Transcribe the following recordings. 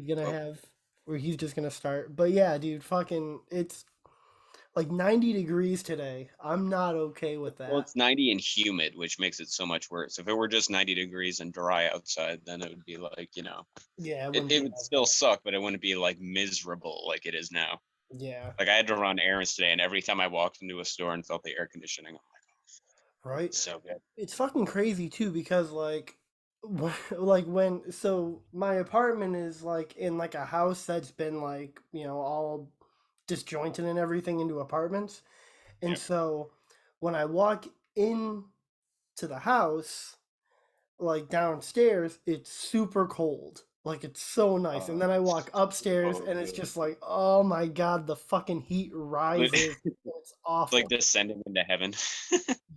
he's gonna have, or he's just gonna start. But yeah, dude, fucking, it's like 90 degrees today. I'm not okay with Well, that. it's 90 and humid, which makes it so much worse. If it were just 90 degrees and dry outside, then it would be like, Yeah, it would still suck, but it wouldn't be like miserable like it is now. Yeah. Like I had to run errands today, and every time I walked into a store and felt the air conditioning, I'm like, Right. so good. It's fucking crazy too because like when so my apartment is like in like a house that's been like, all disjointed and everything into apartments. And Yep. so when I walk in to the house, like downstairs, it's super cold. Like it's so nice. And then I walk upstairs and it's just like, oh my god, the fucking heat rises. It's awful. Like descending into heaven.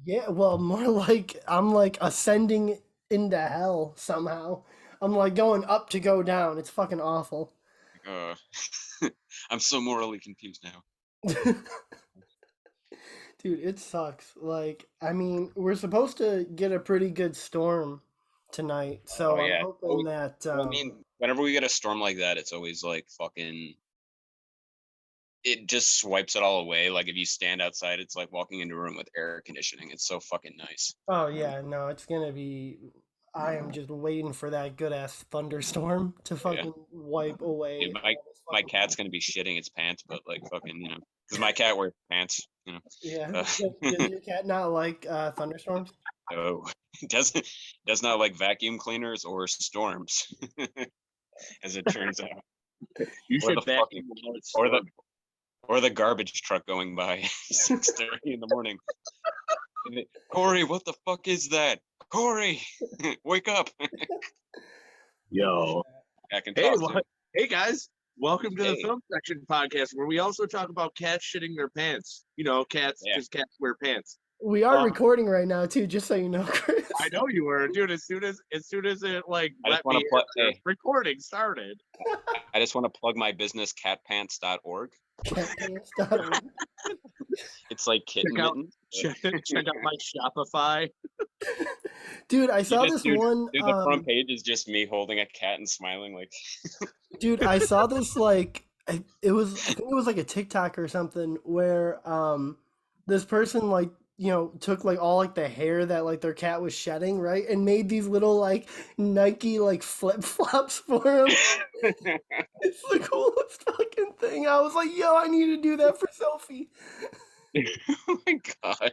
Yeah, well, more like I'm like ascending into hell somehow. I'm like going up to go down. It's fucking awful. uh, I'm so morally confused now. Dude, it sucks. Like, I mean, we're supposed to get a pretty good storm tonight, so Oh I'm yeah. hoping that Well, I mean, whenever we get a storm like that, it's always like fucking. It just swipes it all away. Like if you stand outside, it's like walking into a room with air conditioning. It's so fucking nice. oh yeah, no, it's gonna be. I am just waiting for that good ass thunderstorm to Yeah. fucking wipe away Dude, all this my fucking. cat's gonna be shitting its pants, but like fucking, because my cat wears pants. Yeah, Uh, does your cat not like thunderstorms? oh, does not like vacuum cleaners or storms, as it turns out. You Or should the fucking, or the garbage truck going by 6:30 in the morning. Corey, what the fuck is that? Corey, wake up! Yo. I can Hey, talk to. hey guys. Welcome to the Hey. Film Section podcast, where we also talk about cats shitting their pants. Cats, because cats wear pants. We are recording right now too, just so you know, Chris. I know you were, dude. As soon as it like I just let me wanna in, recording started. I just want to plug my business, catpants.org. Catpants.org. It's like kitten mittens. Check out my Shopify. Dude, I saw this one. Dude, the front page is just me holding a cat and smiling like. Dude, I saw this like I think it was like a TikTok or something where this person like took like all like the hair that like their cat was shedding, right, and made these little like Nike like flip flops for him. It's the coolest fucking thing. I was like, yo, I need to do that for selfie. Oh my god.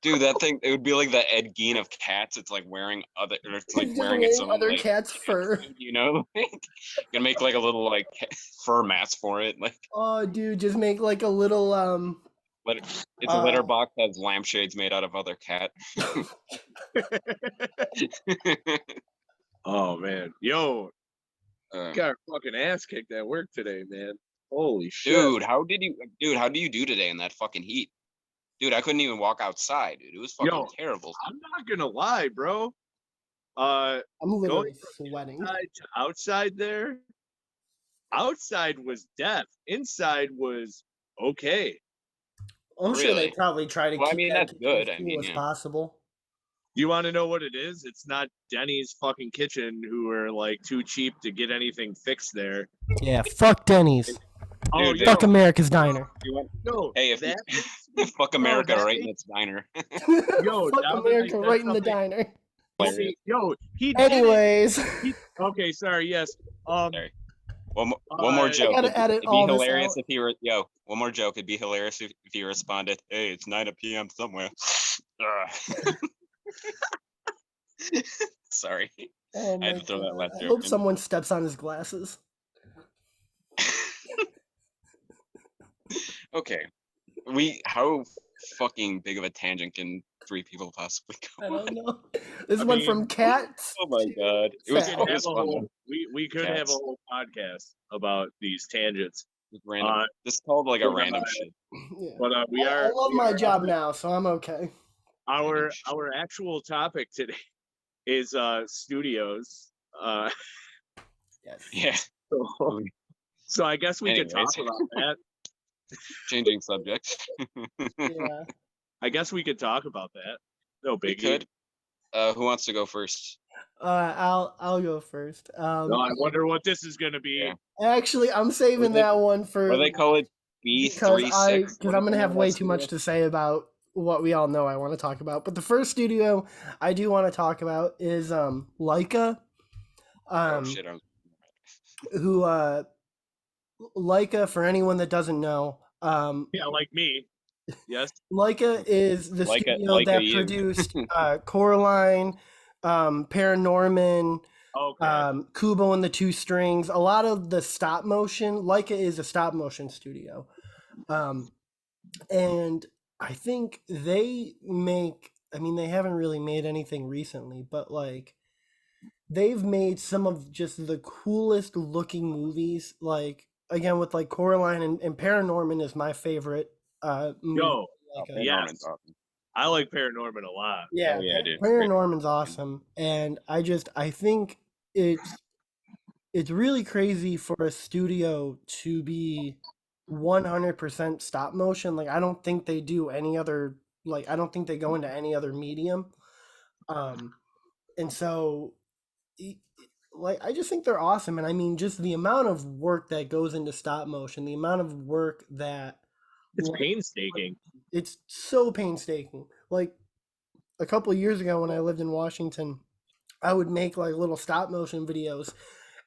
Dude, that thing, it would be like the Ed Gein of cats. It's like wearing its own other like cat's fur. Gonna make like a little like fur mask for it. Like, oh dude, just make like a little its litter box has lampshades made out of other cat. Oh man, yo, got our fucking ass kicked at work today, man. Holy shit, dude! How do you do today in that fucking heat? Dude, I couldn't even walk outside, dude. It was fucking terrible. I'm not gonna lie, bro. I'm literally sweating. Outside there, outside was death. Inside was okay. I'm sure they probably try to keep that's good. as cool as possible. You want to know what it is? It's not Denny's fucking kitchen, who are like too cheap to get anything fixed there. Yeah, fuck Denny's. Oh, fuck America's Diner. No, hey, fuck America right in its diner. Yo, fuck America right in the diner. Yo, anyways. Okay, sorry. Yes. Sorry. One more joke. It'd be hilarious if he were. One more joke. It'd be hilarious if he responded, "Hey, it's 9 p.m. somewhere." Sorry. Oh I had to throw that last joke. I hope someone steps on his glasses. Okay. How fucking big of a tangent can 3 people possibly go? I don't know. This went from cats. Oh my god. We could have a whole podcast about these tangents. Random. This is called like a random shit. Yeah. But I love my job now, so I'm okay. Our actual topic today is studios. Yes. Yeah. So I guess we could talk about that. Changing subjects. Yeah. I guess we could talk about that. No biggie. We could. Who wants to go first? I'll go first. No, I wonder what this is gonna Yeah. be. Actually, I'm What saving do they, that one what do for they call it? B36? because I'm gonna have way too much to say about what we all know I want to talk about. But the first studio I do want to talk about is Leica. Oh Um, shit! who Leica, for anyone that doesn't know, Yeah, like me. Yes. Leica is the studio Like a that you. produced Coraline, Paranorman, Okay. Kubo and the Two Strings. A lot of the stop motion. Leica is a stop motion studio, um, and I think they make. I mean, they haven't really made anything recently, but like they've made some of just the coolest looking movies. Like again, with like Coraline and Paranorman is my favorite movie. Yo, Oh, Like Norman's yes. awesome. I like Paranorman a lot. Hell yeah, yeah, dude. Great. Paranorman's awesome, and I think it's really crazy for a studio to be 100% stop motion. Like I don't think they do any other like I don't think they go into any other medium. Um and so e- like I just think they're awesome, and I mean just the amount of work that goes into stop motion, the amount of work that It's like painstaking. it's so painstaking. Like a couple of years ago when I lived in Washington, I would make like little stop motion videos,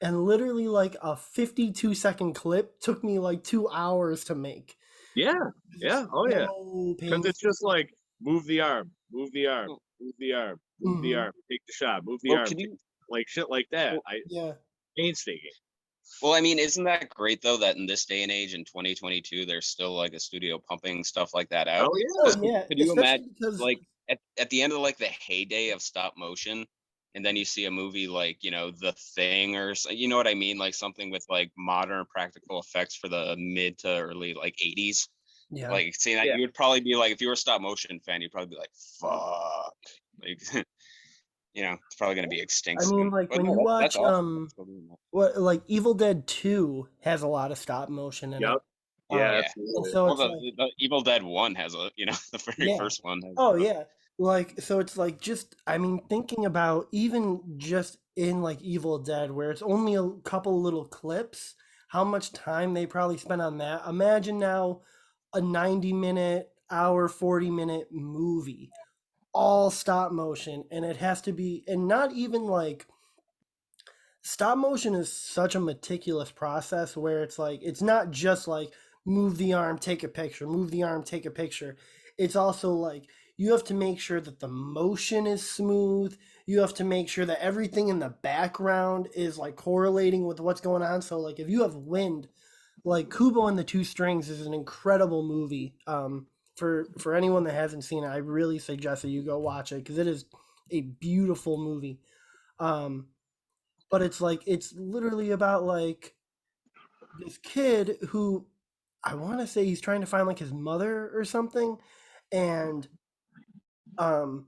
and literally like a 52-second clip took me like 2 hours to make. Yeah. It's Yeah. Oh yeah. so Because painful. it's just like move the arm, move the arm, Well, move the arm, move the Hmm. arm, take the shot, move the well, arm, can you? like shit like that. Well, Yeah. Painstaking. well, I mean, isn't that great though? That in this day and age, in 2022, there's still like a studio pumping stuff like that out. Oh Oh yeah. Because yeah, could you imagine, especially because like, at the end of like the heyday of stop motion, and then you see a movie like The Thing, or you know what I mean, like something with like modern practical effects for the mid to early like 80s. yeah. Like seeing that, Yeah. you would probably be like, if you were a stop motion fan, you'd probably be like, "Fuck!" Like, it's probably gonna be extinct I mean soon. like But when no, you that's watch awesome. That's still doing that. what like Evil Dead 2 has a lot of stop motion in it. Yep. Yeah. Um Yeah. and Absolutely. so Well, it's like the Evil Dead one has the very yeah. first one has. Oh yeah. Like so it's like just I mean thinking about even just in like Evil Dead where it's only a couple little clips, how much time they probably spent on that. Imagine now a 90-minute, hour 40-minute movie, all stop motion, and it has to be and not even like stop motion is such a meticulous process where it's like it's not just like move the arm take a picture, move the arm take a picture. It's also like you have to make sure that the motion is smooth, you have to make sure that everything in the background is like correlating with what's going on. So like if you have wind, like Kubo and the Two Strings is an incredible movie. For anyone that hasn't seen it, I really suggest that you go watch it because it is a beautiful movie. um but it's like it's literally about like this kid who I want to say he's trying to find like his mother or something, and um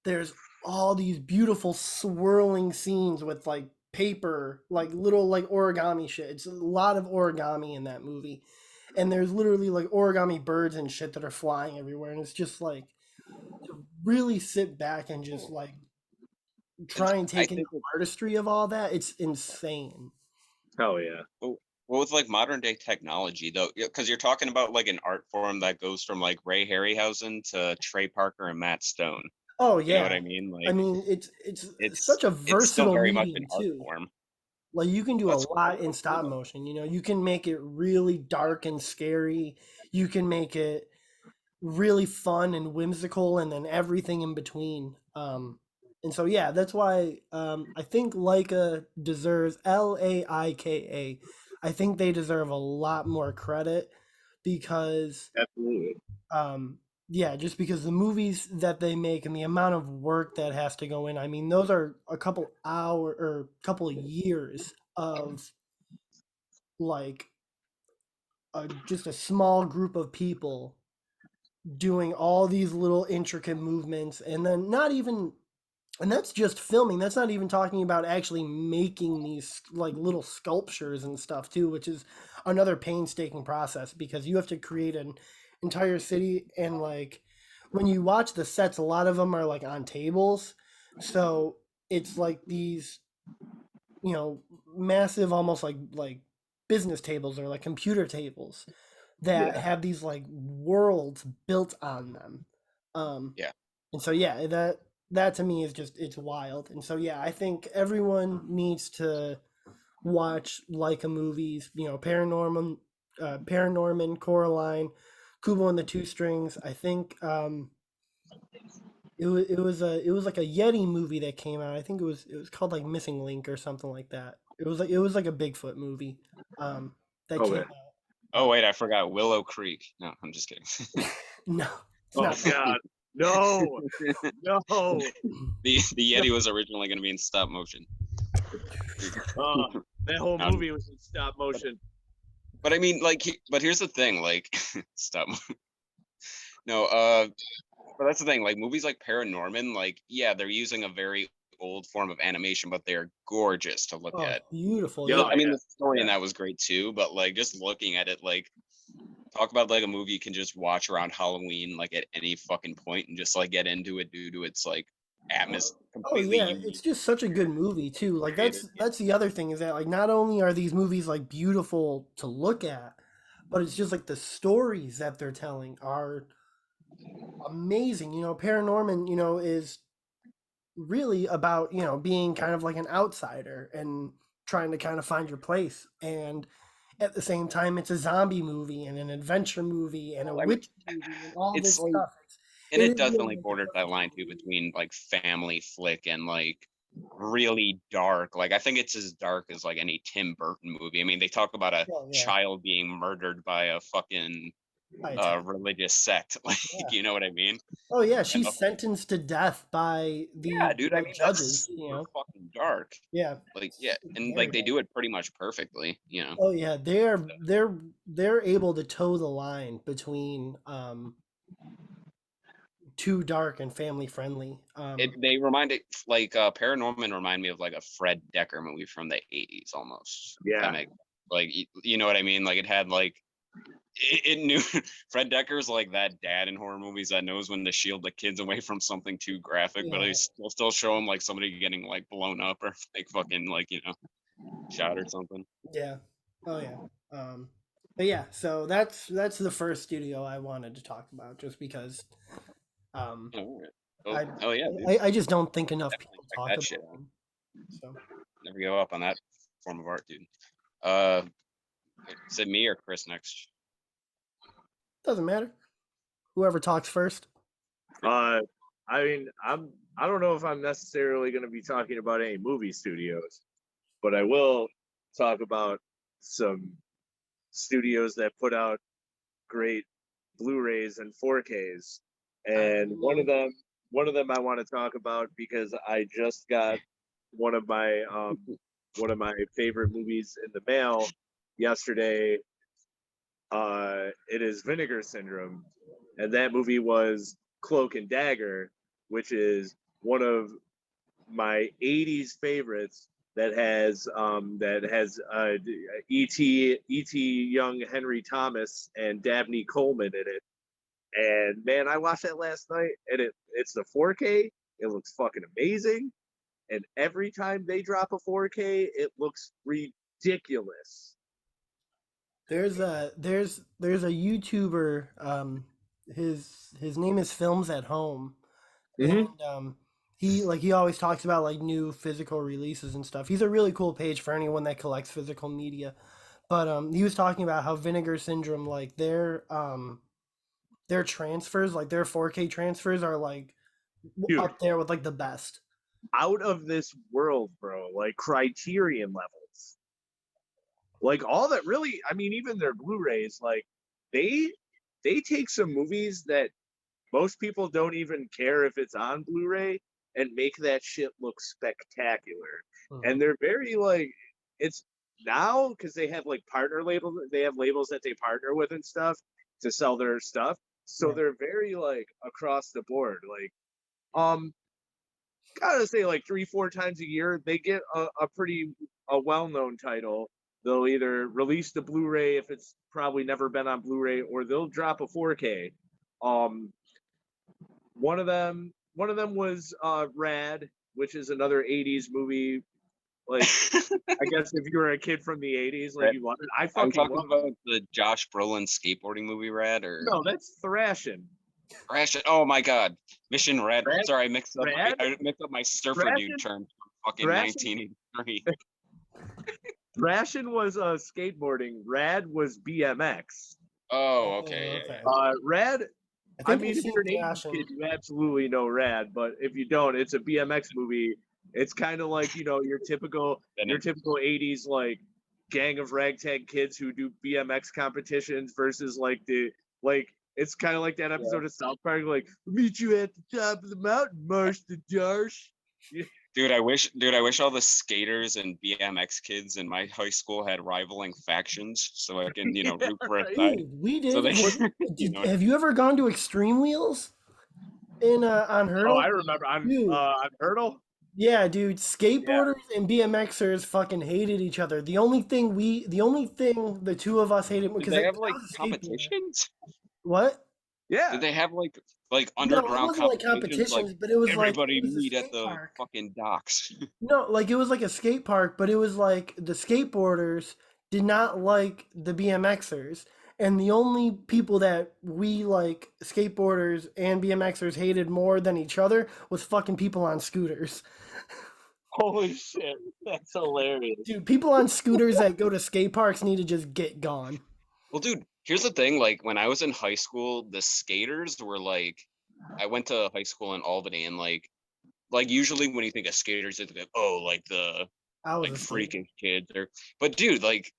there's all these beautiful swirling scenes with like paper, like little like origami shit. It's a lot of origami in that movie, and there's literally like origami birds and shit that are flying everywhere, and it's just like to really sit back and just like try and I take in think the artistry of all that. It's insane. Hell yeah. well, with like modern day technology though, because you're talking about like an art form that goes from like Ray Harryhausen to Trey Parker and Matt Stone. Oh You know what yeah. I mean? I Like mean, it's it's such a it's still versatile very much an medium art too. form. Like you can do a That's lot in stop motion. You know, you can make it really dark and scary. You can make it really fun and whimsical, and then everything in between. And so yeah, that's why I think Leica deserves Laika. I think they deserve a lot more credit because Absolutely. um yeah, just because the movies that they make and the amount of work that has to go in, I mean those are a couple hour or couple of years of like just a small group of people doing all these little intricate movements, and then not even and that's just filming. That's not even talking about actually making these like little sculptures and stuff too, which is another painstaking process because you have to create an entire city, and like when you watch the sets, a lot of them are like on tables So it's like these, you know, massive, almost like business tables or like computer tables that Yeah. have these like worlds built on them. Um, Yeah. and so yeah, that to me is just it's wild. And so yeah, I think everyone needs to watch like a movies. You know, Paranorman, Coraline, Kubo and the Two Strings. I think it was like a Yeti movie that came out. I think it was called like Missing Link or something like that. It was like a Bigfoot movie that Oh, came yeah. Oh out. wait, I forgot Willow Creek. No, I'm just kidding. No, it's Oh not. God, no, no. The No. Yeti was originally going to be in stop motion. That whole No, movie was in stop motion. but I mean, like, but here's the thing, like, stop. No, but that's the thing. Like movies like Paranorman, like, yeah, they're using a very old form of animation, but they're gorgeous to look Oh, at. beautiful. Yeah, Yeah. I mean, yeah, the story in yeah. that was great too, but like just looking at it, like, talk about like a movie you can just watch around Halloween, like at any fucking point, and just like get into it due to its like atmosphere, Oh completely yeah, unique. it's just such a good movie too. Like Created. that's the other thing is that like not only are these movies like beautiful to look at, but it's just like the stories that they're telling are amazing. You know, Paranorman, you know, is really about, you know, being kind of like an outsider and trying to kind of find your place. And at the same time, it's a zombie movie and an adventure movie and a I mean, witch movie and all it's this like, stuff. and It it is really definitely like the borders that perfect line too comedy. between like family flick and like really dark. Like I think it's as dark as like any Tim Burton movie. I mean, they talk about a Oh yeah, child being murdered by a fucking I tell. religious sect. Like, Yeah. you know what I mean? Oh yeah, And she's sentenced to death by yeah, these dude. I like mean, that's judges. You super know. fucking dark. Yeah. Like, yeah, It's and very like they dark. do it pretty much perfectly. You know, Oh yeah, they're able to toe the line between too dark and family friendly. they remind it like Paranorman remind me of like a Fred Decker movie from the '80s almost. If that Yeah, makes like you know what I mean? Like it had like it knew Fred Decker's like that dad in horror movies that knows when to shield the kids away from something too graphic, but Yeah, he's still show them like somebody getting like blown up or like fucking like shot or something. yeah. Oh yeah. Um, but yeah, so that's the first studio I wanted to talk about, just because um, Oh, oh, I, oh yeah, dude, I just don't think enough definitely people check talk that about shit out. them. So Never give up on that form of art, dude. Uh, is it me or Chris next? doesn't matter. Whoever talks first. I mean, I don't know if I'm necessarily going to be talking about any movie studios, but I will talk about some studios that put out great Blu-rays and 4Ks. And one of them I want to talk about because I just got one of my one of my favorite movies in the mail yesterday. It is Vinegar Syndrome, and that movie was Cloak and Dagger, which is one of my '80s favorites that has E.T. Young Henry Thomas and Dabney Coleman in it. And man, I watched that last night, and it's the 4K. It looks fucking amazing, and every time they drop a 4K, it looks ridiculous. There's a YouTuber. His name is Films at Home, Mm-hmm. and he always talks about like new physical releases and stuff. He's a really cool page for anyone that collects physical media. But he was talking about how Vinegar Syndrome, like their transfers, like their 4K transfers, are like Dude, up there with like the best. out of this world, bro. Like Criterion levels. Like all that really, I mean, even their Blu-rays, like they they take some movies that most people don't even care if it's on Blu-ray and make that shit look spectacular. Mhm. And they're very like it's now because they have like partner labels, they have labels that they partner with and stuff to sell their stuff. So Yeah. they're very like across the board. Like gotta say like 3 4 times a year they get a pretty a well-known title. They'll either release the Blu-ray if it's probably never been on Blu-ray, or they'll drop a 4K. um one of them was Rad, which is another 80s movie. Like, I guess if you were a kid from the 80s, like you wanted, I Are we fucking talking love it. about the Josh Brolin skateboarding movie Rad or No, that's Thrashing. Thrashing? Oh my god. Mission Rad. Rad? Sorry, I mixed up Rad? I mixed up my surfer Thrashing? dude term from fucking Thrashing? 1983. Thrashing was skateboarding. Rad was BMX. Oh, Oh, okay. Yeah, okay. yeah. Rad, I I think mean, I've if seen you're an 80s Thrashing. kid, you absolutely know Rad. But if you don't, it's a BMX movie. It's kind of like, you know, your typical 80s like gang of ragtag kids who do BMX competitions versus like it's kind of like that episode of South Park, like meet you at the top of the mountain, Marsh the Darsh. Dude, I wish all the skaters and BMX kids in my high school had rivaling factions, so I can, Yeah, root for a right. side. Dude, we So did. they, Have you ever gone to Extreme Wheels in on Hurdle? Oh, I remember on Hurdle. Yeah, dude, Yeah. skateboarders and BMXers fucking hated each other. The only thing the two of us hated did because they I have like was a skateboarder. competitions? What? Yeah. Did they have like No, it underground wasn't like competitions? Like competitions, but it was like everybody it was a meet at skate the park. fucking docks. No, like it was like a skate park, but it was like the skateboarders did not like the BMXers. And the only people that we like skateboarders and BMXers hated more than each other was fucking people on scooters. Holy shit, that's hilarious. Dude, people on scooters that go to skate parks need to just get gone. Well, dude, here's the thing. Like when I was in high school, the skaters were like, I went to high school in Albany, and like usually when you think of skaters, it's like, oh, like the I was like a skater. freaking kids. But dude, like,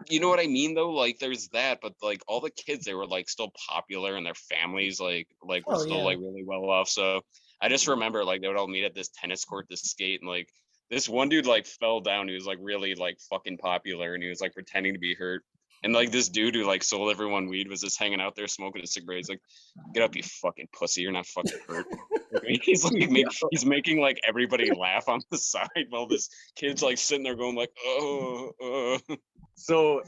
you know what I mean though? Like there's that, but like all the kids, they were like still popular, and their families like were Oh still yeah. like really well off. So I just remember like they would all meet at this tennis court to skate, and like this one dude like fell down. He was like really like fucking popular, and he was like pretending to be hurt. And like this dude who like sold everyone weed was just hanging out there smoking a cigarette. He's like, "Get up, you fucking pussy! You're not fucking hurt." He's like he's making like everybody laugh on the side while this kid's like sitting there going like, "Oh." So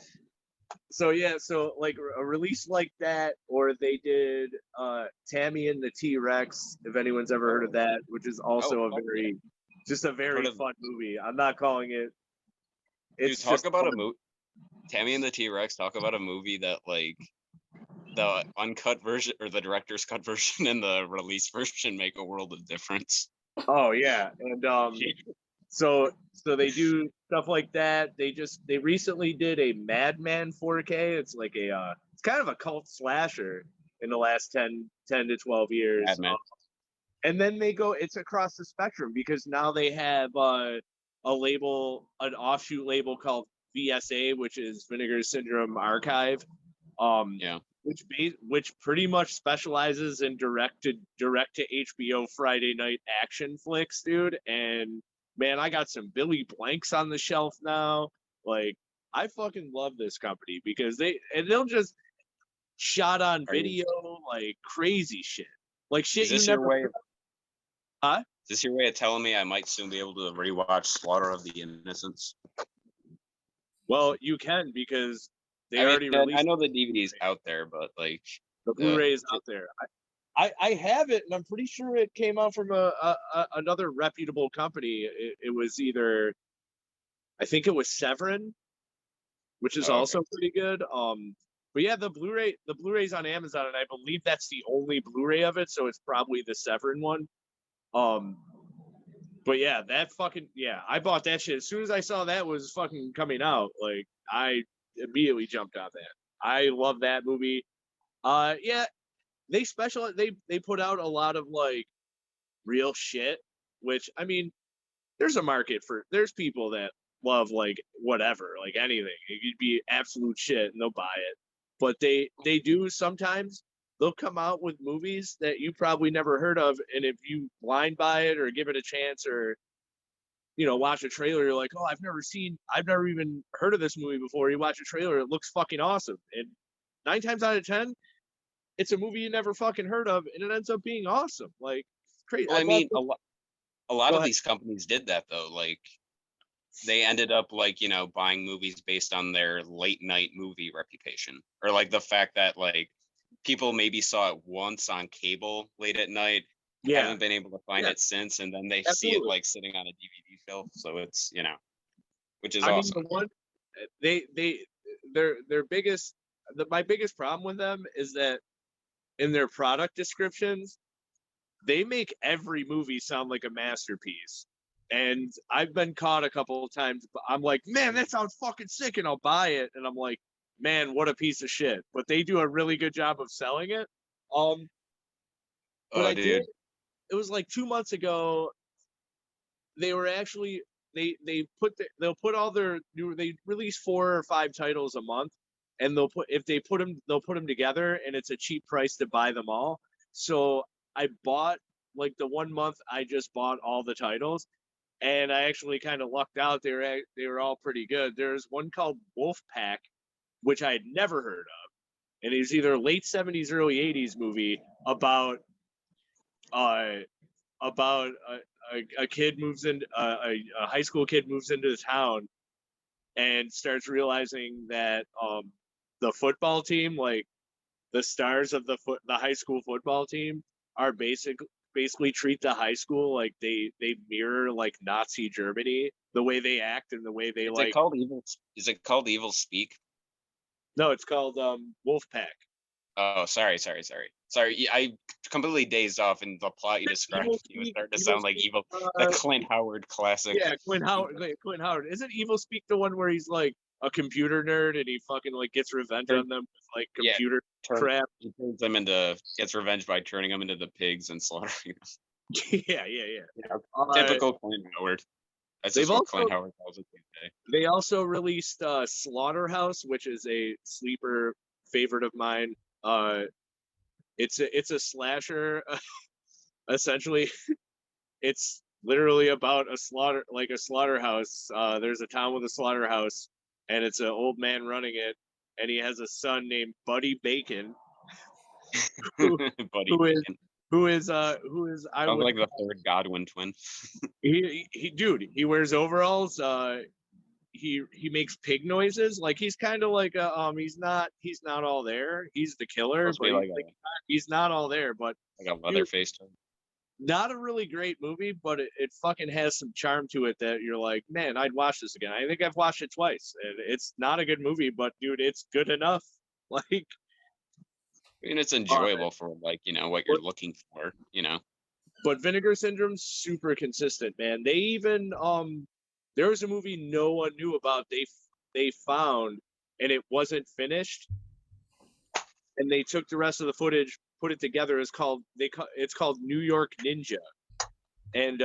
yeah, so like a release like that, or they did Tammy and the T-Rex, if anyone's ever heard of that, which is also just a very fun movie. I'm not calling it. It's dude, talk about fun. a movie. Tammy and the T-Rex, talk about a movie that like the uncut version or the director's cut version and the release version make a world of difference. Oh yeah, and so they do stuff like that. They recently did a Madman 4K. It's like it's kind of a cult slasher in the last 10 to 12 years. And then it's across the spectrum because now they have an offshoot label called VSA, which is Vinegar Syndrome Archive. Which pretty much specializes in direct to HBO Friday night action flicks, dude. And man, I got some Billy Blanks on the shelf now. Like, I fucking love this company because they'll just shot on video, like crazy shit. Like shit you never. Huh? Is this your way of telling me I might soon be able to rewatch Slaughter of the Innocents? Well, you can because they already released. I know the DVD's out there, but like the Blu-ray is out there. I have it, and I'm pretty sure it came out from another reputable company. It was either, I think it was Severin, which is also pretty good. But yeah, the Blu-ray's on Amazon, and I believe that's the only Blu-ray of it, so it's probably the Severin one. But yeah, I bought that shit as soon as I saw that was fucking coming out. Like, I immediately jumped on that. I love that movie. Yeah, they put out a lot of like real shit, which I mean, there's a market there's people that love like whatever, like anything. It could be absolute shit and they'll buy it. But they do sometimes they'll come out with movies that you probably never heard of, and if you blind buy it or give it a chance or watch a trailer, you're like, oh, I've never even heard of this movie before. You watch a trailer, it looks fucking awesome. And 9 times out of 10, it's a movie you never fucking heard of, and it ends up being awesome. Like, crazy. Well, I mean, a lot of these companies did that though. Like, they ended up like buying movies based on their late night movie reputation, or like the fact that like people maybe saw it once on cable late at night, haven't been able to find Yeah. it since, and then they see it Absolutely. like sitting on a DVD shelf, so it's which is I mean, awesome. the one their biggest my biggest problem with them is that in their product descriptions, they make every movie sound like a masterpiece. And I've been caught a couple of times. I'm like, man, that sounds fucking sick, and I'll buy it. And I'm like, man, what a piece of shit. But they do a really good job of selling it. But I did. Dude, It was like 2 months ago. They were actually they'll put all their new, they release 4 or 5 titles a month, and they'll put them together, and it's a cheap price to buy them all. So I bought, like, the 1 month I just bought all the titles, and I actually kind of lucked out. They were all pretty good. There's one called Wolfpack, which I had never heard of, and it's either late 70s, early 80s movie about uh a kid moves in, a high school kid moves into the town and starts realizing that the football team, like the stars of the high school football team, are basically treat the high school like they mirror like Nazi Germany, the way they act and the way they is like. it called Evil? Is it called Evil Speak? No, it's called Wolfpack. Oh, sorry. I completely dazed off, and the plot you described was starting to sound like evil. The Clint Howard classic. Yeah, Clint Howard. Isn't Evil Speak the one where he's like a computer nerd and he fucking like gets revenge on them with like computer crap? He gets revenge by turning them into the pigs and slaughtering them. Yeah. Typical Clint Howard. That's just what Clint Howard calls it today. They also released Slaughterhouse, which is a sleeper favorite of mine. It's a slasher. Essentially, it's literally about a slaughterhouse. There's a town with a slaughterhouse, and it's an old man running it, and he has a son named Buddy Bacon, Buddy who Bacon. is I Sounds would like the third Godwin twin. he wears overalls. He makes pig noises. Like, he's kind of like a he's not all there. He's the killer, but he's not all there. But like a Leatherface type. Not a really great movie, but it fucking has some charm to it that you're like, man, I'd watch this again. I think I've watched it twice, and it's not a good movie, but dude, it's good enough. Like, I mean, it's enjoyable for like what you're looking for. But Vinegar Syndrome's super consistent, man. They even there was a movie no one knew about. They found, and it wasn't finished, and they took the rest of the footage, put it together. It's called New York Ninja, and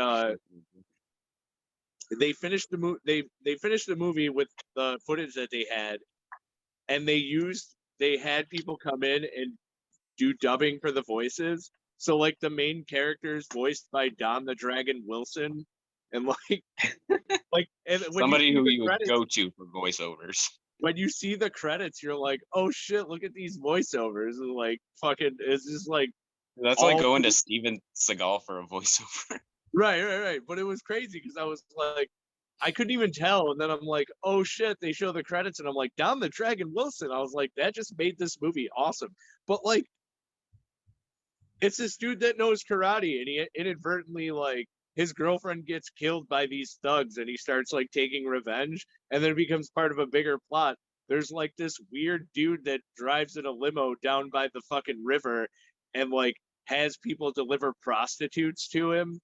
they finished the movie. They finished the movie with the footage that they had, and they had people come in and do dubbing for the voices. So, like, the main character is voiced by Don the Dragon Wilson, and and somebody who you would go to for voiceovers. When you see the credits, you're like, oh shit, look at these voiceovers. And like, fucking, it's just like, that's like going to Steven Seagal for a voiceover. Right. But it was crazy because I was like, I couldn't even tell. And then I'm like, oh shit, they show the credits, and I'm like, Don the Dragon Wilson. I was like, that just made this movie awesome. But like, it's this dude that knows karate, and he inadvertently, like, his girlfriend gets killed by these thugs, and he starts like taking revenge, and then it becomes part of a bigger plot. There's like this weird dude that drives in a limo down by the fucking river and like has people deliver prostitutes to him,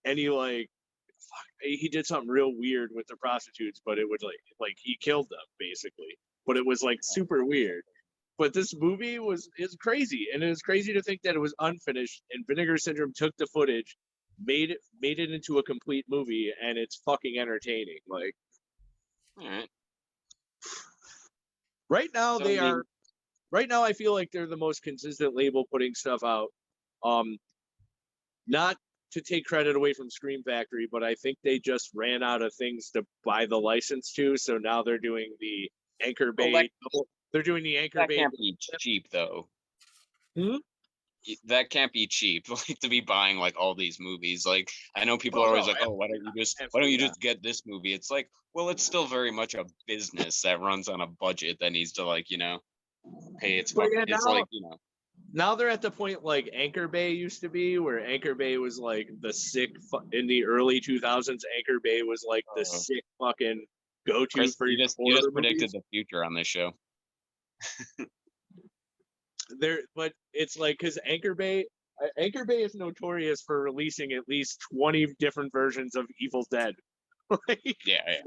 and he did something real weird with the prostitutes, but it would like he killed them basically, but it was like super weird. But this movie is crazy, and it is crazy to think that it was unfinished, and Vinegar Syndrome took the footage, made it into a complete movie, and it's fucking entertaining. Like, all right. Right now I feel like they're the most consistent label putting stuff out. Not to take credit away from Scream Factory, but I think they just ran out of things to buy the license to, so now they're doing the Anchor Bay. They're doing the Anchor Bay. That can't be cheap, though. That can't be cheap. Like, to be buying like all these movies. Like, I know people are always like, "Oh, why don't you just get this movie?" It's like, well, it's still very much a business that runs on a budget that needs to, like, pay its. It's like, now they're at the point like Anchor Bay used to be, where Anchor Bay was like the sick in the early 2000s. Anchor Bay was like the sick fucking go-to Chris, for you your just horror predicted movies. the future on this show. But it's like because Anchor Bay is notorious for releasing at least 20 different versions of Evil Dead. Like, Yeah.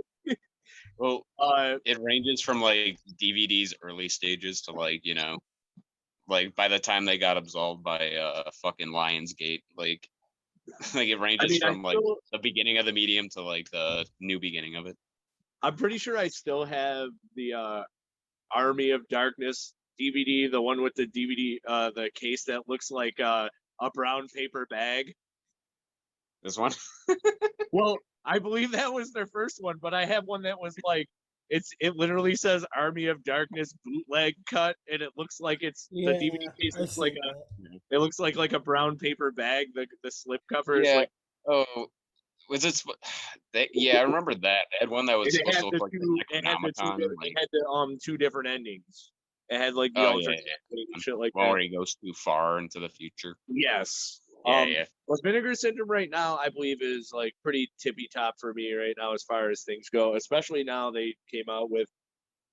Well, it ranges from like DVD's early stages to like, you know, like by the time they got absolved by fucking Lionsgate, like it ranges from like the beginning of the medium to like the new beginning of it. I'm pretty sure I still have the Army of Darkness DVD, the one with the DVD, the case that looks like a brown paper bag. This one? Well, I believe that was their first one, but I have one that was like, it literally says Army of Darkness bootleg cut, and it looks like it's the DVD case looks like it looks like a brown paper bag. The slip cover is like, oh, was it? Yeah, I remember that. They had one that was supposed to look like the Necronomicon. It had the two different endings. It had like the alternate shit like that. Where he goes too far into the future. Yes. Yeah. But Vinegar Syndrome right now, I believe, is like pretty tippy top for me right now as far as things go. Especially now they came out with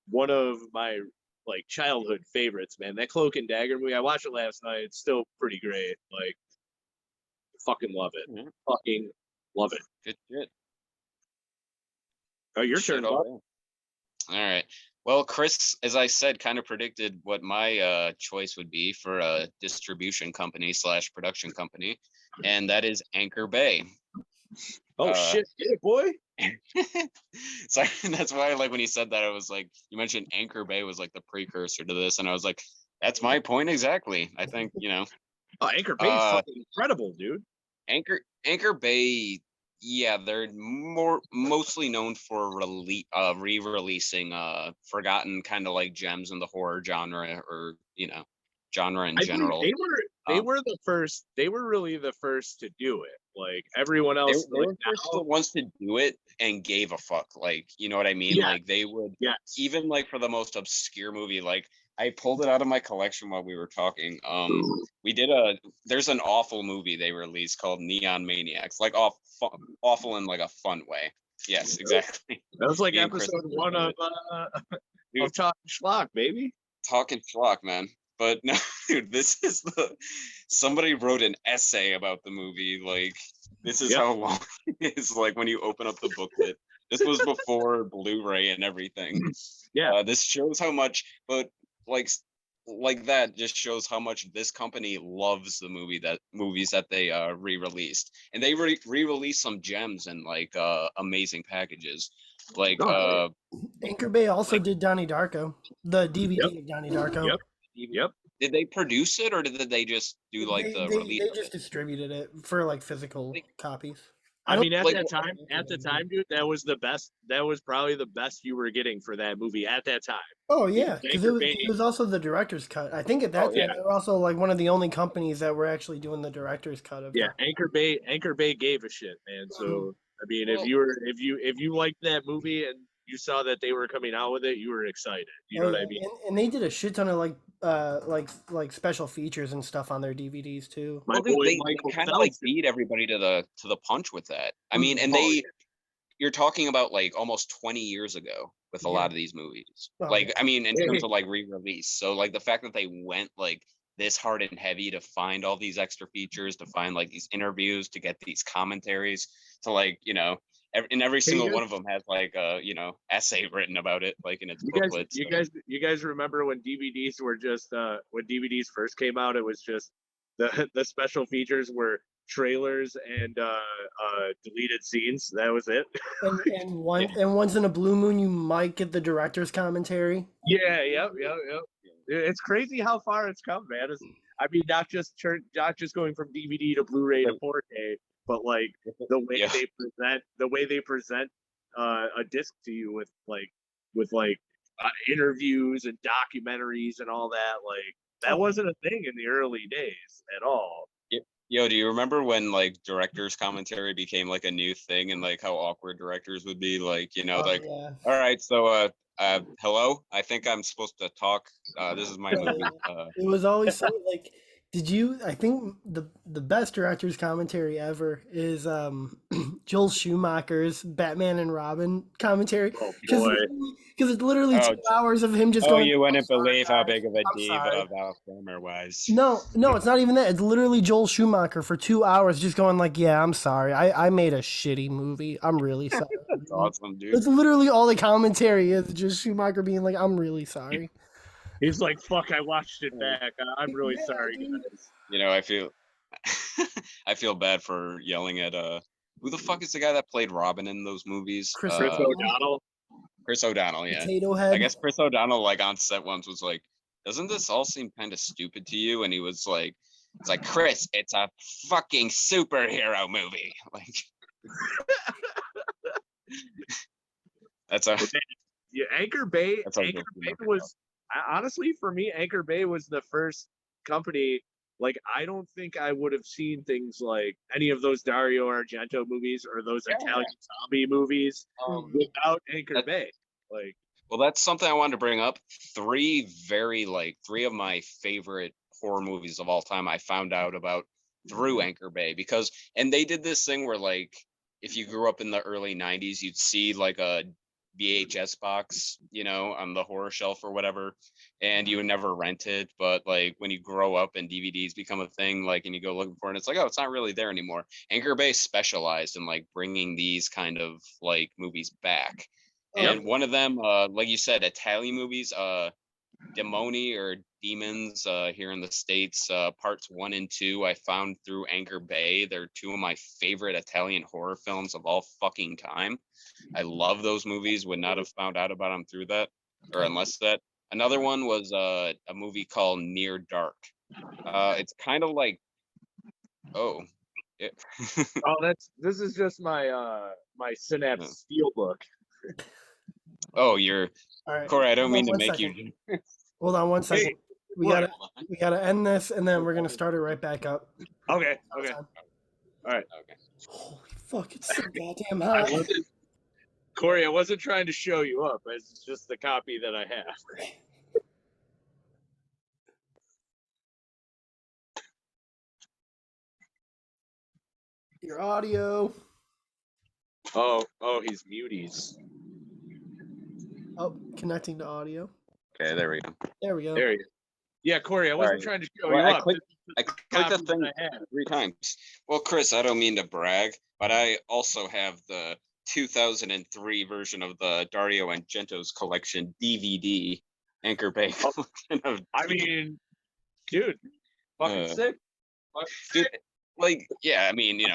one of my like childhood favorites, man. That Cloak and Dagger movie. I watched it last night. It's still pretty great. Like, fucking love it. Mm-hmm. Fucking love it. Good shit. Oh, your turn. All right. Well, Chris, as I said, kind of predicted what my choice would be for a distribution company / production company, and that is Anchor Bay. Oh shit, yeah, boy! Sorry, that's why, like, when you said that, I was like, you mentioned Anchor Bay was like the precursor to this, and I was like, that's my point exactly. I think, you know. Oh, Anchor Bay is fucking incredible, dude. Anchor Bay. Yeah, they're mostly known for re-releasing forgotten kind of like gems in the horror genre, or you know, genre in general. They were the first. They were really the first to do it. Like everyone else, they were the ones to do it and gave a fuck. Like, you know what I mean? Yeah. Like they would, even like for the most obscure movie, like I pulled it out of my collection while we were talking. There's an awful movie they released called Neon Maniacs, like awful in like a fun way. Yes, exactly. That was like episode 1 of Talking Schlock, baby. Talking Schlock, man. But no, dude, this is somebody wrote an essay about the movie. Like, this is how long it is. Like when you open up the booklet. This was before Blu-ray and everything. Yeah. This shows how much, but like that just shows how much this company loves the movies that they re-released, and they re-released some gems and like amazing packages. Like Anchor Bay also did Donnie Darko, the DVD of Donnie Darko. Yep. Did they produce it, or did they just do like release? They just distributed it for like physical copies. I mean, at the time, dude, that was the best. That was probably the best you were getting for that movie at that time. Oh yeah, because it was also the director's cut. I think at that time they were also like one of the only companies that were actually doing the director's cut of. Yeah, Anchor Bay gave a shit, man. So I mean, if you liked that movie and you saw that they were coming out with it, you were excited. You know what I mean? And they did a shit ton of like special features and stuff on their DVDs too. They kind of like beat everybody to the punch with that. I mean, and you're talking about like almost 20 years ago with a lot of these movies. I mean, in terms of like re-release. So like the fact that they went like this hard and heavy to find all these extra features, to find like these interviews, to get these commentaries, to like, you know, and every single one of them has like a, you know, essay written about it, like in its booklet. You guys remember when DVDs were just when DVDs first came out? It was just the special features were trailers and deleted scenes. That was it. and once in a blue moon, you might get the director's commentary. Yeah. Yep. It's crazy how far it's come, man. I mean, not just going from DVD to Blu-ray to 4K. But like the way they present a disc to you with interviews and documentaries and all that, like that wasn't a thing in the early days at all. Yo, do you remember when like director's commentary became like a new thing, and like how awkward directors would be, like, you know, all right, so hello, I think I'm supposed to talk. This is my movie. It was always so like Did you? I think the best director's commentary ever is Joel Schumacher's Batman and Robin commentary Oh because boy. it's literally Oh, 2 hours of him just oh, going, you "I'm wouldn't sorry, believe how guys. big of a I'm sorry." diva Val Kilmer was. No, no, it's not even that. It's literally Joel Schumacher for 2 hours just going like, "Yeah, I'm sorry. I made a shitty movie. I'm really sorry." That's awesome, dude. It's literally all the commentary is just Schumacher being like, "I'm really sorry." He's like, fuck, I watched it back. I'm really Yeah, sorry, dude. guys. You know, I feel I feel bad for yelling at who the fuck is the guy that played Robin in those movies? Chris Chris O'Donnell. Chris O'Donnell, yeah. Potato I Head. guess Chris O'Donnell like on set once was like, doesn't this all seem kind of stupid to you? And he was like, it's like, Chris, it's a fucking superhero movie. Like that's a Yeah, Anchor Bay. that's our Anchor joke. Bay was honestly for me. Anchor Bay was the first company. Like, I don't think I would have seen things like any of those Dario Argento movies or those Yeah. Italian zombie movies without Anchor that- Bay. Like, Well, that's something I wanted to bring up. Three of my favorite horror movies of all time I found out about through Anchor Bay and they did this thing where like if you grew up in the early 90s, you'd see like a VHS box, on the horror shelf or whatever, and you would never rent it. But like when you grow up and DVDs become a thing, like, and you go looking for it, and it's like, oh, it's not really there anymore. Anchor Bay specialized in like bringing these kind of like movies back. And one of them, like you said, Italian movies, Demoni or Demons here in the States, parts 1 and 2, I found through Anchor Bay. They're two of my favorite Italian horror films of all fucking time. I love those movies, would not have found out about them through that, or unless that. Another one was a movie called Near Dark. It's kind of like, oh, it, this is just my my Synapse Steelbook. oh, you're, All right. Corey, I don't mean to One make second. you. Hold on one second. We what? gotta end this, and then we're gonna start it right back up. Okay. All right. Okay. Holy fuck! It's so goddamn hot. Corey, I wasn't trying to show you up. It's just the copy that I have. Your audio. Oh, he's muties. Oh, connecting to audio. Okay, there we go. There we go. There you go. Yeah, Corey, I wasn't trying to show you I up. clicked the thing I had. 3 times. Well, Chris, I don't mean to brag, but I also have the 2003 version of the Dario Argento's collection DVD, Anchor Bay collection of. I mean, dude, fucking sick. Dude, like, yeah, I mean,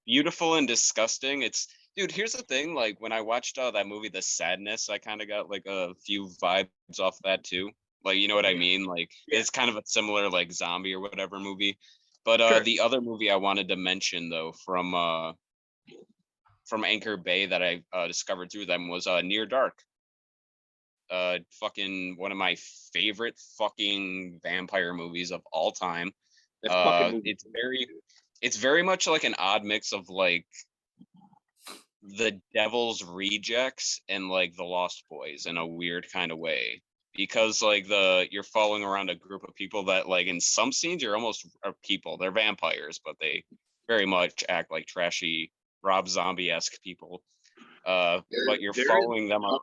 beautiful and disgusting. It's, dude, here's the thing. Like when I watched that movie, The Sadness, I kind of got like a few vibes off that too. Like, you know what I mean? Like it's kind of a similar like zombie or whatever movie. But Sure. The other movie I wanted to mention though from Anchor Bay that I discovered through them was Near Dark. Fucking one of my favorite fucking vampire movies of all time. It's very much like an odd mix of like The Devil's Rejects and like The Lost Boys in a weird kind of way, because like you're following around a group of people that like in some scenes you're almost are people, they're vampires, but they very much act like trashy Rob Zombie-esque people. But you're following them up.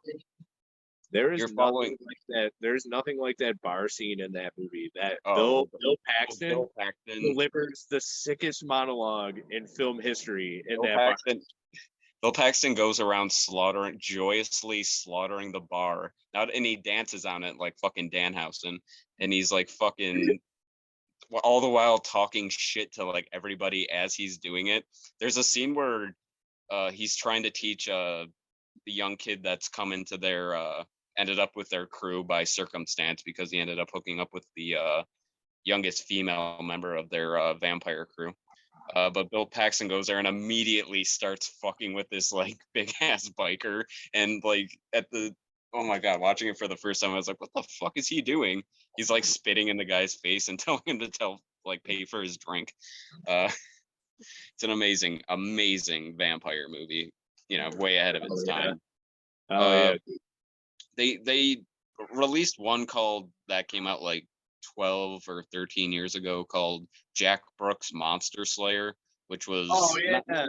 There's nothing like that. There's nothing like that bar scene in that movie. That Bill Paxton delivers the sickest monologue in film history in that bar. Bill Paxton goes around joyously slaughtering the bar. And he dances on it like fucking Danhausen. And he's like fucking all the while talking shit to like everybody as he's doing it. There's a scene where he's trying to teach the young kid that's come into their ended up with their crew by circumstance because he ended up hooking up with the youngest female member of their vampire crew. But Bill Paxton goes there and immediately starts fucking with this like big ass biker, and like oh my god, watching it for the first time, I was like, what the fuck is he doing? He's like spitting in the guy's face and telling him to pay for his drink. It's an amazing vampire movie. Way ahead of its time. Oh yeah. They released one that came out like 12 or 13 years ago called Jack Brooks Monster Slayer, which Oh was yeah,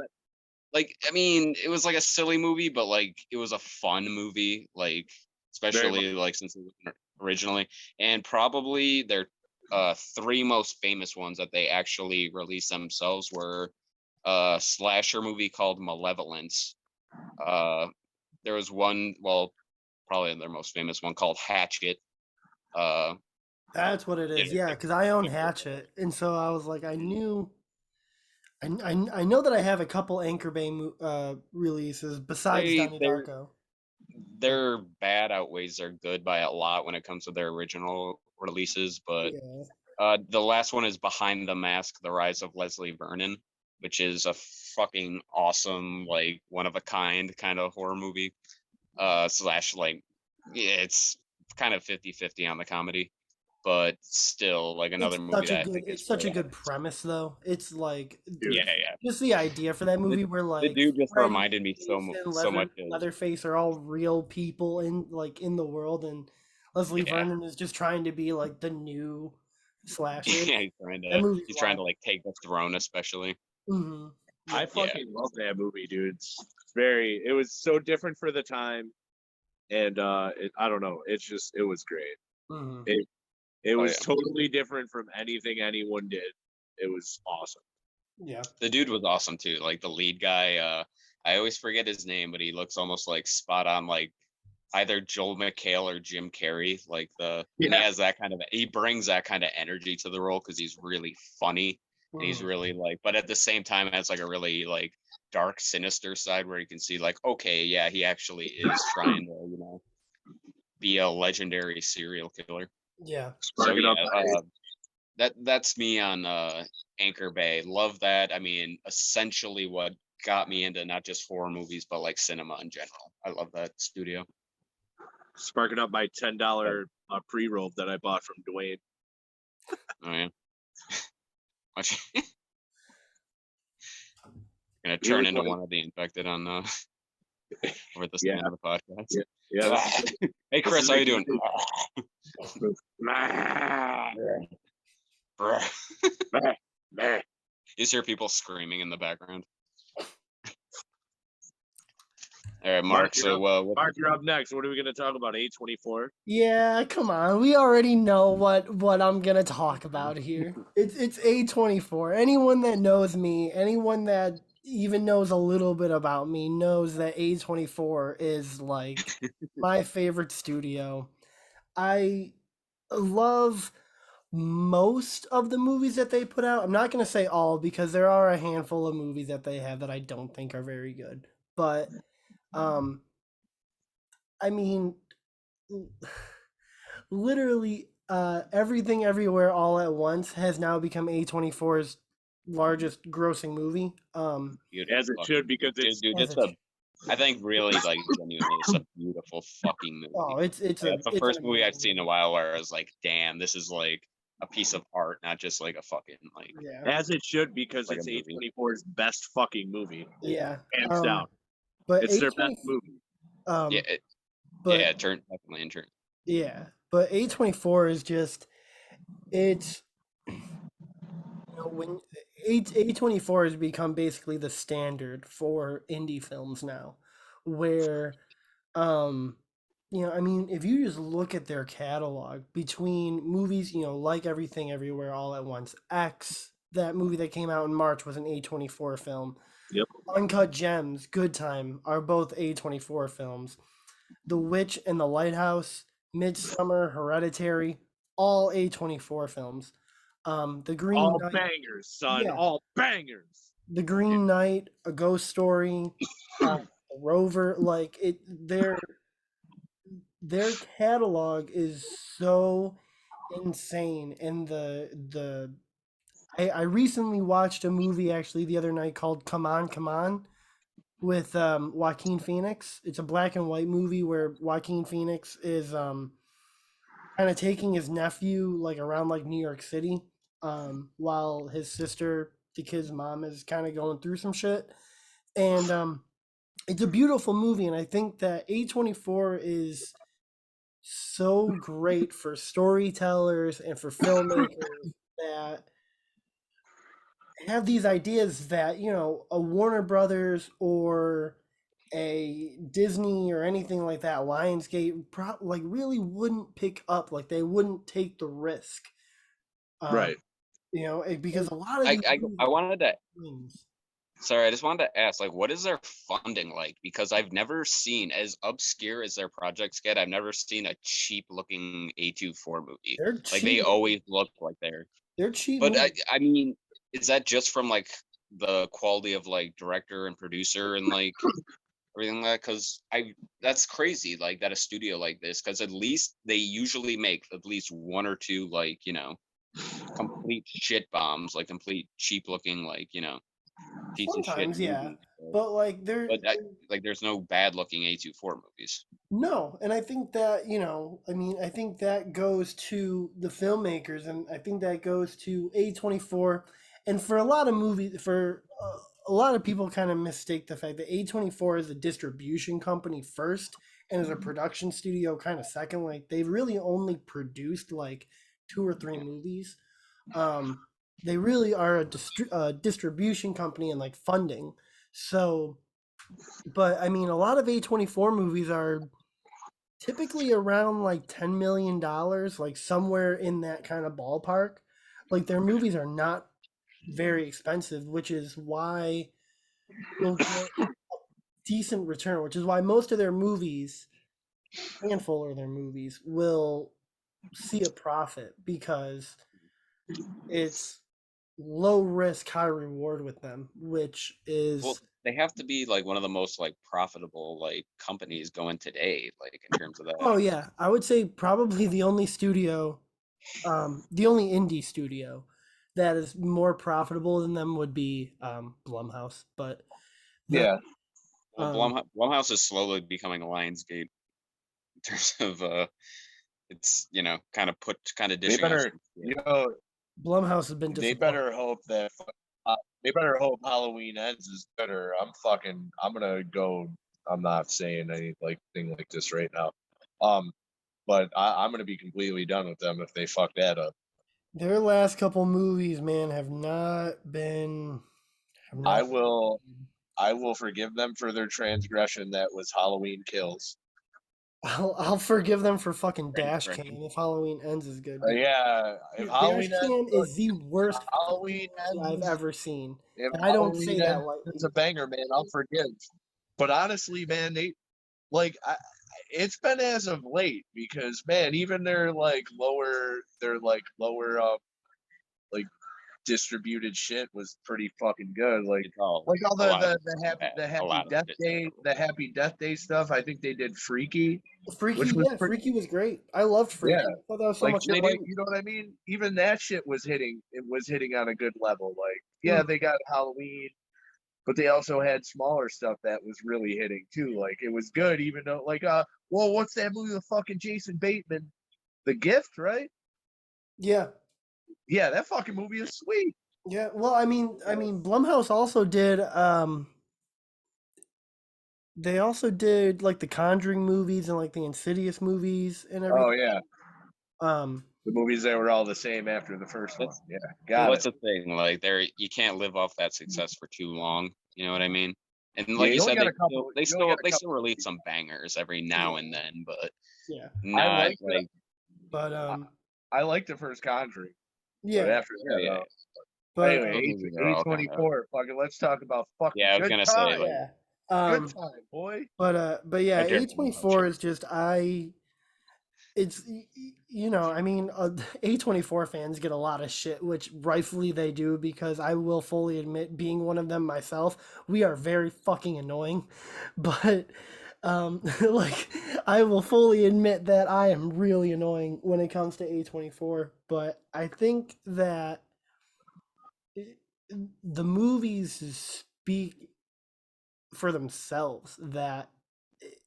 like, I mean, it was like a silly movie, but like it was a fun movie, like very much. especially like since it was originally, and probably their three most famous ones that they actually released themselves were a slasher movie called Malevolence. Uh, there was one, well, probably their most famous one called Hatchet. Uh, That's what it you is. know, Yeah, because I own Hatchet, and so I was like, I knew, I know that I have a couple Anchor Bay releases besides they Donnie they're Darko. their bad outweighs their good by a lot when it comes to their original releases, but Yeah, the last one is Behind the Mask: The Rise of Leslie Vernon, which is a fucking awesome, like one of a kind kind of horror movie. Slash like, yeah, it's kind of 50-50 on the comedy, but still like another movie that I think is it's such way a ahead good of its time. premise though. It's like dude. Yeah, yeah. just the idea for that The, movie where the like dude just Freddy, reminded me Jason, so much of, Leatherface are all real people in like in the world, and Leslie yeah. Vernon is just trying to be like the new slasher. Yeah, That movie's he's trying wild. to like take the throne, especially. Hmm. I Yeah. Yeah, fucking love that movie, dude. It was so different for the time, and I don't know, it was great. Hmm. It it oh was yeah. totally different from anything anyone did. It was awesome. Yeah. The dude was awesome too. Like the lead guy, I always forget his name, but he looks almost like spot on, like either Joel McHale or Jim Carrey. And he Yeah, has that kind of, he brings that kind of energy to the role because he's really funny and he's Hmm. really like, but at the same time has like a really like dark, sinister side where you can see like, okay, yeah, he actually is trying to, be a legendary serial killer. Yeah. So sparking up. yeah, that's me on Anchor Bay. Love that. I mean, essentially what got me into not just horror movies but like cinema in general. I love that studio. Sparking up my $10 pre-roll that I bought from Dwayne. Oh yeah. Watch- gonna He turn was into like, one of the infected on over the yeah, span of the podcast. yeah, yeah. Hey This Chris, is how you doing? You just hear people screaming in the background. All right, Mark, Mark. you're So up. Mark, you're up next. What are we going to talk about? A24. Yeah, come on. We already know what I'm gonna talk about here. It's A24. Anyone that knows me, anyone that even knows a little bit about me knows that A24 is like my favorite studio. I love most of the movies that they put out. I'm not gonna say all because there are a handful of movies that they have that I don't think are very good. But um I mean literally everything everywhere all at once has now become A24's largest grossing movie. As beautiful it should, fucking movie. because it's Dude, As it's it a, I think really like genuinely it's a beautiful fucking oh, movie. Yeah, it's the it's an first movie I've amazing seen in a movie. while where I was like, damn, this is like a piece of art, not just like a fucking like Yeah. as it should, because like a it's movie. A24's best fucking movie, Yeah. hands down. But It's their best A20 movie. Yeah, um yeah, but it turned definitely in turn. yeah, but A24 is just it's when A24 has become basically the standard for indie films now where Um, I mean, if you just look at their catalog between movies, like Everything Everywhere All at Once, X, that movie that came out in March was an A24 film. Yep. Uncut Gems, Good Time are both A24 films. The Witch and the Lighthouse, Midsummer, Hereditary, all A24 films. The Green All Knight, bangers, son. yeah, All bangers. The Green Knight, A Ghost Story, Rover, like their catalog is so insane, and I recently watched a movie actually the other night called Come On Come On with Joaquin Phoenix. It's a black and white movie where Joaquin Phoenix is kind of taking his nephew like around like New York City while his sister, the kid's mom, is kind of going through some shit. And it's a beautiful movie, and I think that A24 is so great for storytellers and for filmmakers that have these ideas that, you know, a Warner Brothers or a Disney or anything like that, Lionsgate, like really wouldn't pick up. Like they wouldn't take the risk. Um, Right. you know, because Well, a lot of I these I, movies I are wanted to things. sorry, I just wanted to ask, like, what is their funding like? Because I've never seen, as obscure as their projects get, I've never seen a cheap looking A24 movie. They're Like cheap. they always look like They're cheap but movies. I mean, is that just from like the quality of like director and producer and like everything like that? Because I that's crazy, like that a studio like this, because at least they usually make at least one or two like complete shit bombs, like complete cheap looking like piece of shit Sometimes, yeah, movies. but like But like there's no bad looking A24 movies. no, and I think that, you know, I mean, I think that goes to the filmmakers, and I think that goes to A24, and for a lot of movies, for a lot of people kind of mistake the fact that A24 is a distribution company first and is a production studio kind of second. Like they've really only produced like two or three movies. Um, they really are a distribution company and like funding. So, but I mean, a lot of A24 movies are typically around like $10 million, like somewhere in that kind of ballpark. Like their movies are not very expensive, which is why you'll get decent return, which is why most of their movies, handful of their movies, will see a profit because it's low risk, high reward with them, which Well, is, they have to be like one of the most like profitable like companies going today, like in terms of that. oh yeah, I would say probably the only studio, the only indie studio that is more profitable than them would be Blumhouse. But the Yeah. Well, Blumhouse is slowly becoming a Lionsgate in terms of it's kind of They dishing out better, some you shit. know, Blumhouse has been they disappointing. better hope that they better hope Halloween ends is better. I'm gonna go. I'm not saying any like thing like this right now. Um, but I'm gonna be completely done with them if they fuck that up. Their last couple movies, man, have I not. will I will forgive them for their transgression that was Halloween Kills. I'll forgive them for fucking Dash Transgression. Cam if Halloween Ends is good. Because Yeah, if Dash Halloween ends, Cam is the worst fucking Halloween movie I've ends, ever seen, if and I don't say Halloween that ends, it's lightly. a banger, man. I'll forgive. But honestly, man, they like it's been as of late because man, even their lower like distributed shit was pretty fucking good. It's all Like all a lot of the it's bad. A lot of it's terrible. Happy Death Day stuff. I think they did Freaky, which Freaky, was yeah, pretty. Freaky was great. I loved Yeah, Freaky. I thought that was so like much shit, They fun. like do. you know what I mean. Even that shit was hitting. It was hitting on a good level. Like Mm. yeah, they got Halloween, but they also had smaller stuff that was really hitting too. Like it was good, even though well, what's that movie with fucking Jason Bateman? The Gift, right? Yeah, Yeah, that fucking movie is sweet. yeah. Well, I mean, Blumhouse also did. They also did like the Conjuring movies and like the Insidious movies and Oh everything. yeah, Um, the movies that were all the same after the first one. That's Yeah, well, got that's it. the thing. Like there, you can't live off that success for too long. You know what I mean? And Yeah, like you you only said, got they a still couple. they You only still got a they still couple. release some bangers every now and yeah, then, but yeah. I not like the like But I, I like the first Conjuring, but yeah. after yeah, yeah. that, But anyway, Those movies are A all twenty kind of four. Fucking, let's talk about fucking yeah. I was good gonna say time. like yeah. Good Um, time, boy. but yeah, a different A24 emotion. is just it's you know, I mean, A24 fans get a lot of shit, which rightfully they do because I will fully admit, being one of them myself, we are very fucking annoying. But like I will fully admit that I am really annoying when it comes to A24, but I think that it- the movies speak for themselves that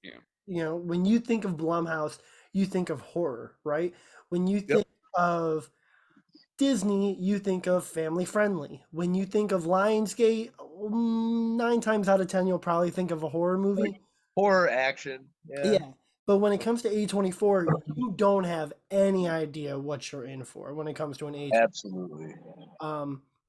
Yeah, you know, when you think of Blumhouse, you think of horror, right? When you Yep. think of Disney, you think of family friendly. When you think of Lionsgate, 9 times out of 10, you'll probably think of a horror Like movie. horror action. Yeah. Yeah. But when it comes to A24, you don't have any idea what you're in for when it comes to an A24. Absolutely.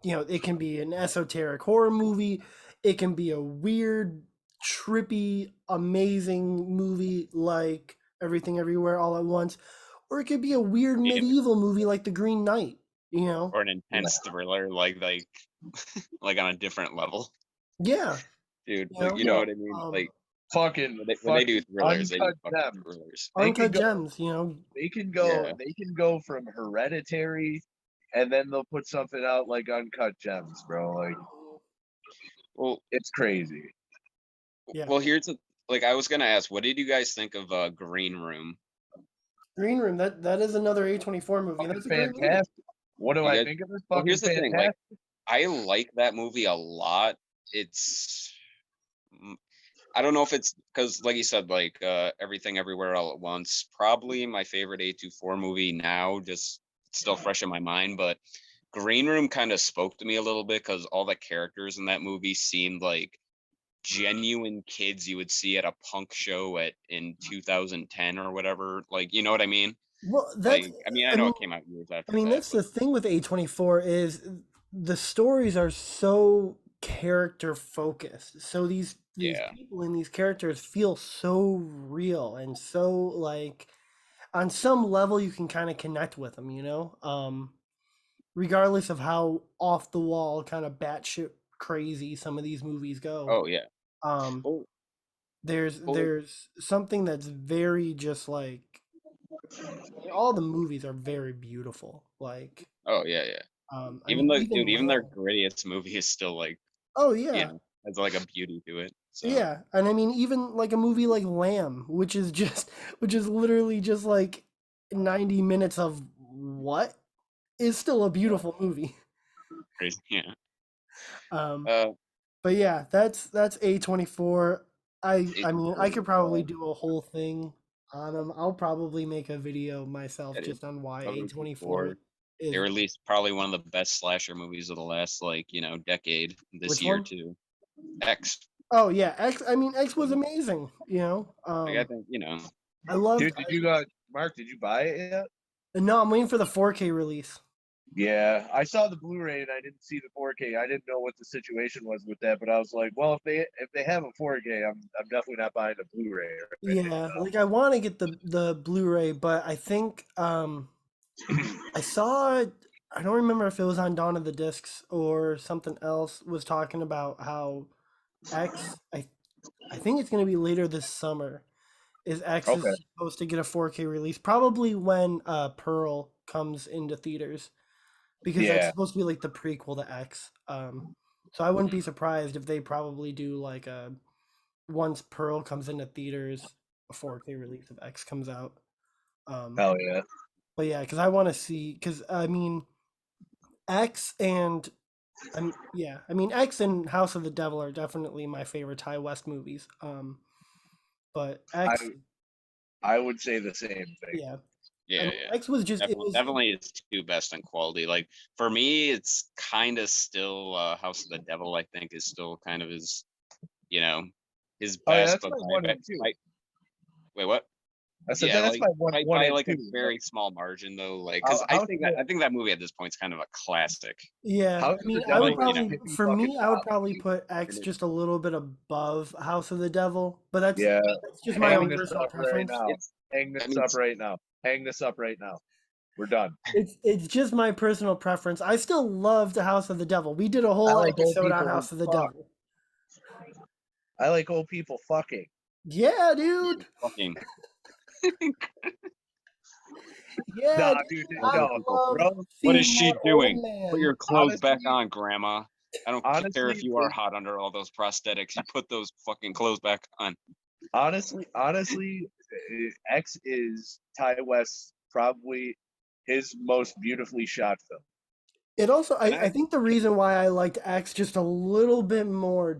It can be an esoteric horror movie. It can be a weird, trippy, amazing movie like Everything Everywhere All at Once, or it could be a weird Yeah. medieval movie like The Green Knight. Or an intense thriller, like on a different level, Yeah, dude. you Like, know, you know what I mean? Like fucking when they do thrillers, they do uncut fucking gems. thrillers. They uncut can go. gems. They can Yeah. go from Hereditary, and then they'll put something out like Uncut Gems, bro. Like, Well, it's crazy. Yeah. well, like I was gonna ask, what did you guys think of Green Room? Green Room. That is another A24 movie. And that's a great movie. Fantastic. What do You I guys- think of this? Well, Fucking here's the thing, like fantastic. I like that movie a lot. It's I don't know if it's because, like you said, like Everything Everywhere All at Once, probably my favorite A24 movie now, just still fresh in my mind. But Green Room kind of spoke to me a little bit because all the characters in that movie seemed like genuine kids you would see at a punk show in 2010 or whatever. Like, you know what I mean? Well, Like, I know it came out years after that, that's but the thing with A24 is the stories are so character focused. So these yeah. people and these characters feel so real and so like on some level you can kind of connect with them, regardless of how off the wall kind of batshit crazy some of these movies go. Oh yeah. Um, Oh, there's something that's very just like all the movies are very beautiful. Like, oh yeah, yeah. even Even their Lamb. grittiest movie is still like, Oh you yeah, know, has like a beauty to it. So yeah, and I mean even like a movie like Lamb, which is literally just like 90 minutes of what is still a beautiful movie. crazy. Yeah. Um, Uh, but yeah, that's A24. I mean I could probably A24, do a whole thing on them. I'll probably make a video myself yeah, dude. just on why Love A24 A24. They is. released probably one of the best slasher movies of the last decade this Which year one? too. X. Oh yeah, X. I mean X was amazing. Like I think I loved. Dude, did you Mark? Did you buy it yet? No, I'm waiting for the 4K release. Yeah, I saw the Blu-ray and I didn't see the 4K. I didn't know what the situation was with that, but I was like, well, if they have a 4K, I'm definitely not buying the Blu-ray. Yeah, like I want to get the Blu-ray, but I think I saw it. I don't remember if it was on Dawn of the Discs or something else was talking about how X. I think it's going to be later this summer. Is X Okay. is supposed to get a 4K release probably when Pearl comes into theaters because that's Yeah. supposed to be like the prequel to X. So I wouldn't be surprised if they probably do like a once Pearl comes into theaters, a 4K release of X comes out. Hell yeah. But yeah, because I want to see because I mean X and I mean X and House of the Devil are definitely my favorite Ty West movies. But X, I would say the same thing. yeah. I yeah, mean, yeah. X was just Definitely is two best in quality. Like for me, it's kind of still House of the Devil. I think is still kind of his, his Oh yeah, best. that's But my one and two. wait, what? I said Yeah, that's like my one by and like two. a very small margin though. Like because I think that movie at this point is kind of a classic. Yeah, House I of mean, the I would Devil Like, probably, is for me, I would top. probably put X just a little bit above House of the Devil, but that's Yeah. just my own Hang this personal up right preference. now. Hang this up right now. Hang this up right now. We're done. It's just my personal preference. I still love the House of the Devil. We did a whole like old episode on people House of the fuck. Devil. I like old people fucking. Yeah, dude. Fucking Yeah, Nah, dude, I no, love bro. what is seeing she that old doing? man. Put your clothes back Honestly- on, Grandma. I don't care if honestly, you are hot under all those prosthetics. You put those fucking clothes back on. Honestly, X is Ty West's probably his most beautifully shot film. It also, And I think the reason why I liked X just a little bit more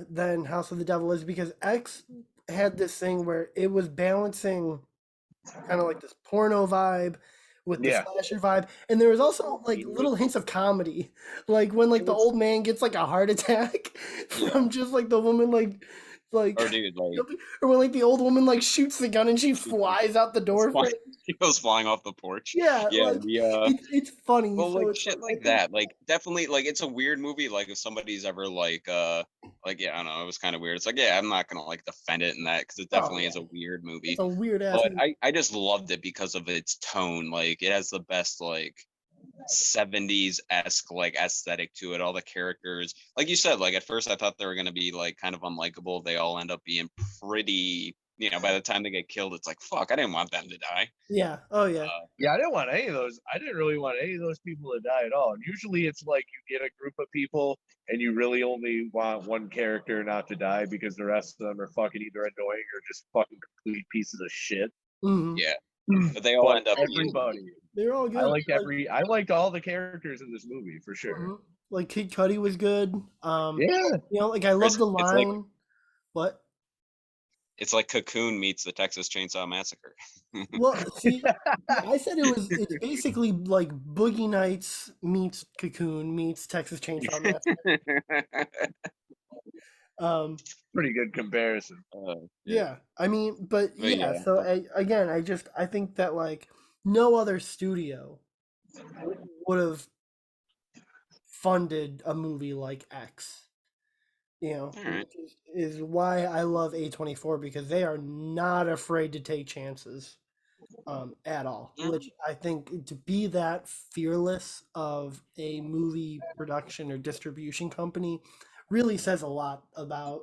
than House of the Devil is because X had this thing where it was balancing kind of like this porno vibe with the Yeah. slasher vibe, and there was also like little hints of comedy, like when like the old man gets like a heart attack from just like the woman like Like, Or dude, like or when like the old woman like shoots the gun and she flies out the door. she goes flying off the porch. Yeah, Yeah, like the it's funny. well, So like it's shit I like think that. Like definitely, like it's a weird movie. Like if somebody's ever like yeah, I don't know, it was kind of weird. It's like yeah, I'm not gonna like defend it in that because it oh definitely yeah, is a weird movie. it's a weird ass But movie. I just loved it because of its tone. Like it has the best like 70s esque like aesthetic to it. All the characters, like you said, like at first I thought they were gonna be like kind of unlikable. They all end up being pretty. You know, by the time they get killed, it's like fuck. I didn't want them to die. Yeah. Oh yeah. Yeah, I didn't want any of those. I didn't really want any of those people to die at all. And usually it's like you get a group of people and you really only want one character not to die because the rest of them are fucking either annoying or just fucking complete pieces of shit. Hmm. Yeah, but they all But end up being. everybody, They're all good. I liked all the characters in this movie for sure. Mhm. Like Kid Cudi was good. Yeah, You know, like I love Chris, the it's like line. What? it's like Cocoon meets the Texas Chainsaw Massacre. Well, see, I said it's basically like Boogie Nights meets Cocoon meets Texas Chainsaw Massacre. Um, pretty good comparison. Yeah. yeah, I mean, but But yeah. yeah, So again, I think that like no other studio would have funded a movie like X. You know, all right. which is why I love A24 because they are not afraid to take chances at all. Mm, Which I think to be that fearless of a movie production or distribution company really says a lot about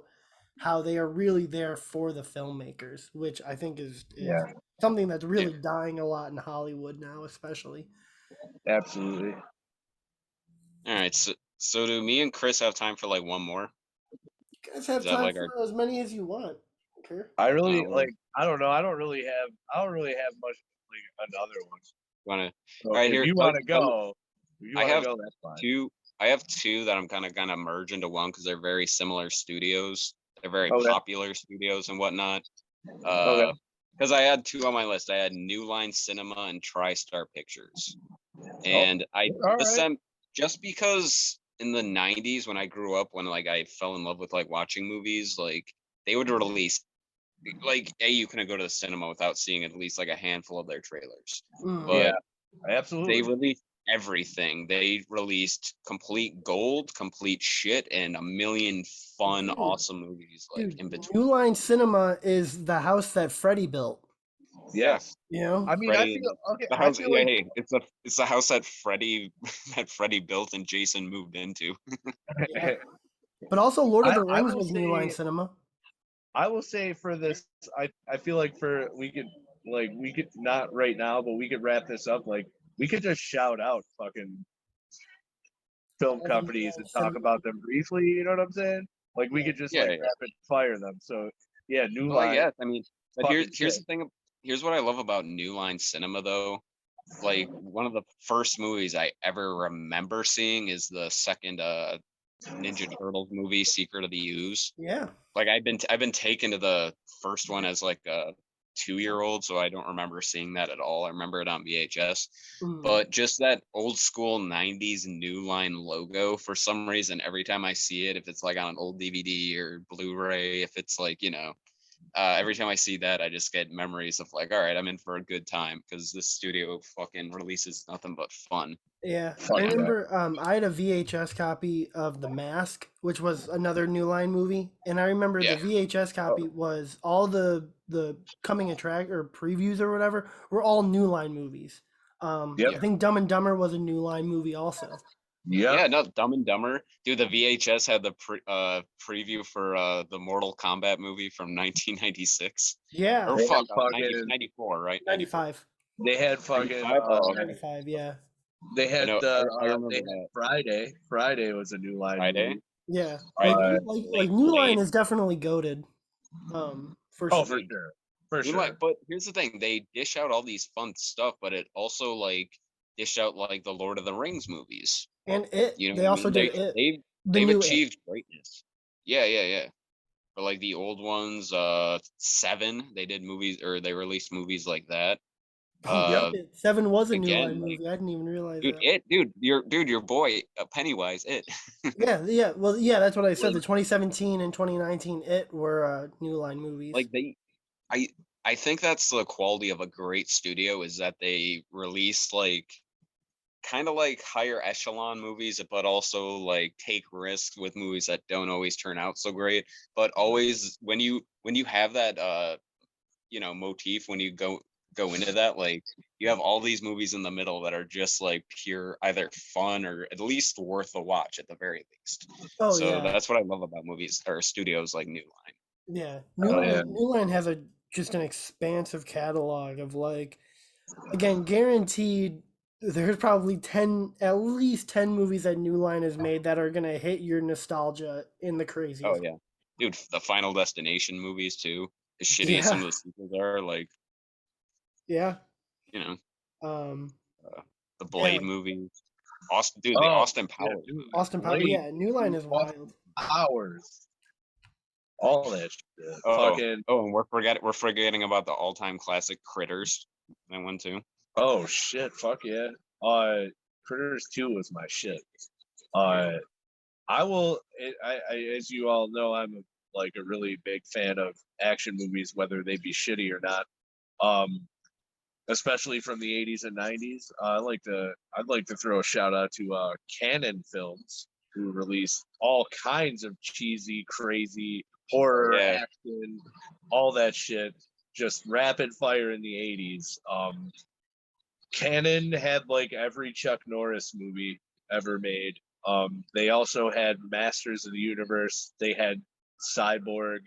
how they are really there for the filmmakers, which I think is Yeah, something that's yeah. really dying a lot in Hollywood now, especially. absolutely. All right. So do me and Chris have time for like one more? You guys Is have that time like our? for as many as you want. Okay. I really Well, like. I don't know. I don't really have much like another one. want to? So All right. if Here. you want to go, I have that's fine. two. I have two that I'm gonna merge into one because they're very similar studios. They're very Okay. popular studios and whatnot. Okay. Because I had two on my list. I had New Line Cinema and TriStar Pictures, Oh, and I all list right. them just because in the '90s when I grew up, when like I fell in love with like watching movies, like they would release like you couldn't go to the cinema without seeing at least like a handful of their trailers, Mm. Yeah, but they absolutely. released everything. They released complete gold, complete shit, and a million fun, Dude, awesome movies like dude, in between. New Line Cinema is the house that Freddie built. Yeah, Yes. You know? I mean, I Freddie. feel okay. The I house, feel yeah, like hey, it's the house that Freddie that Freddie built and Jason moved into. Yeah. But also Lord of the I Rings will was New Line say Cinema. for this, I feel like we could not right now, but we could wrap this up. Like we could just shout out fucking film All the New companies and Line talk Cinema. about them briefly. You know what I'm saying? Like we could just Yeah, like yeah. rapid fire them. So yeah, New Well, Line, yes. I mean, but fucking here's sick. the thing. Here's what I love about New Line Cinema, though. Like one of the first movies I ever remember seeing is the second Ninja Turtles movie, Secret of the Ooze. Yeah. Like I've been taken to the first one as like a 2-year old, so I don't remember seeing that at all. I remember it on VHS. Mm. But just that old school 90s New Line logo, for some reason, every time I see it, if it's like on an old DVD or Blu-ray, if it's like, every time I see that, I just get memories of like, all right, I'm in for a good time because this studio fucking releases nothing but fun. Yeah. Fuck I yeah. remember I had a VHS copy of The Mask, which was another New Line movie. And I remember Yeah. the VHS copy was all the coming attract or previews or whatever were all New Line movies. Yep. I think Dumb and Dumber was a New Line movie also. Yep. Yeah, no, Dumb and Dumber. Dude, the VHS had the preview for the Mortal Kombat movie from 1996. Yeah. Or They had fuck, fucking 94, right? 94. 95. they had fucking 95? Oh, okay. 95, yeah. they I had know. I they remember had that. Friday. Friday was a New Line Friday? movie. Yeah. Like Friday? like New Line is definitely goated. For Oh, sure. for sure. For New sure. Line, but here's the thing: they dish out all these fun stuff, but it also like dish out like the Lord of the Rings movies. And it You know they what I also mean? did it. The They've new it. achieved greatness. Yeah, yeah, yeah. But like the old ones, Seven, they did movies or they released movies like that. Oh Yep. shit, Seven was a New Again, Line like, movie. I didn't even realize dude, that. your boy, Pennywise, it. Yeah, yeah. Well, yeah, that's what I said. The 2017 and 2019 It were New Line movies. Like I I think that's the quality of a great studio is that they release like kind of like higher echelon movies, but also like take risks with movies that don't always turn out so great. But always when you have that motif when you go into that, like you have all these movies in the middle that are just like pure either fun or at least worth a watch at the very least. Oh So yeah, that's what I love about movies or studios like New Line. yeah. Oh yeah. New Line has a just an expansive catalog of like, again, guaranteed. There's probably at least 10 movies that New Line has made that are gonna hit your nostalgia in the Oh craziest. yeah, dude, the Final Destination movies too. As shitty as Yeah, some of the sequels are, like yeah. you know, Um, uh, the yeah. Blade movies, Austin, dude, the Oh Austin yeah, Powers dude. movie. Austin Power. Blade, Yeah, New Line dude, is Austin wild. Powers, all that shit. Oh, Fucking and we're forgetting about the all time classic Critters. That one too. oh shit, fuck yeah. Critters 2 was my shit. Yeah. I will. As you all know, I'm like a really big fan of action movies, whether they be shitty or not. Um, Especially from the 80s and 90s. I'd like to throw a shout out to Canon Films, who released all kinds of cheesy, crazy horror, Yeah. action, all that shit, just rapid fire in the 80s. Canon had like every Chuck Norris movie ever made. They also had Masters of the Universe. They had Cyborg,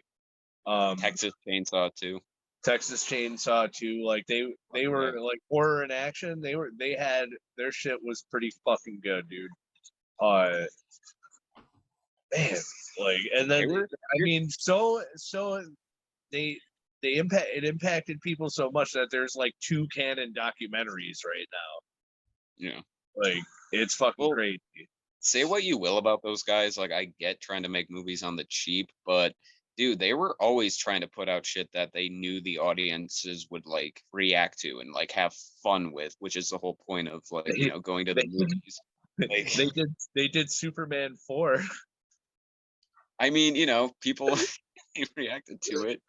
Texas Chainsaw too. Texas Chainsaw 2. Like they were like horror and action. They had their shit was pretty fucking good, dude. Uh, Man, like and They then were. I mean, so they it impacted people so much that there's like 2 canon documentaries right now. Yeah. Like it's fucking Well, crazy. say what you will about those guys. Like I get trying to make movies on the cheap, but dude, they were always trying to put out shit that they knew the audiences would like react to and like have fun with, which is the whole point of like, They going to the they, movies. Like they did Superman 4. I mean, people reacted to it.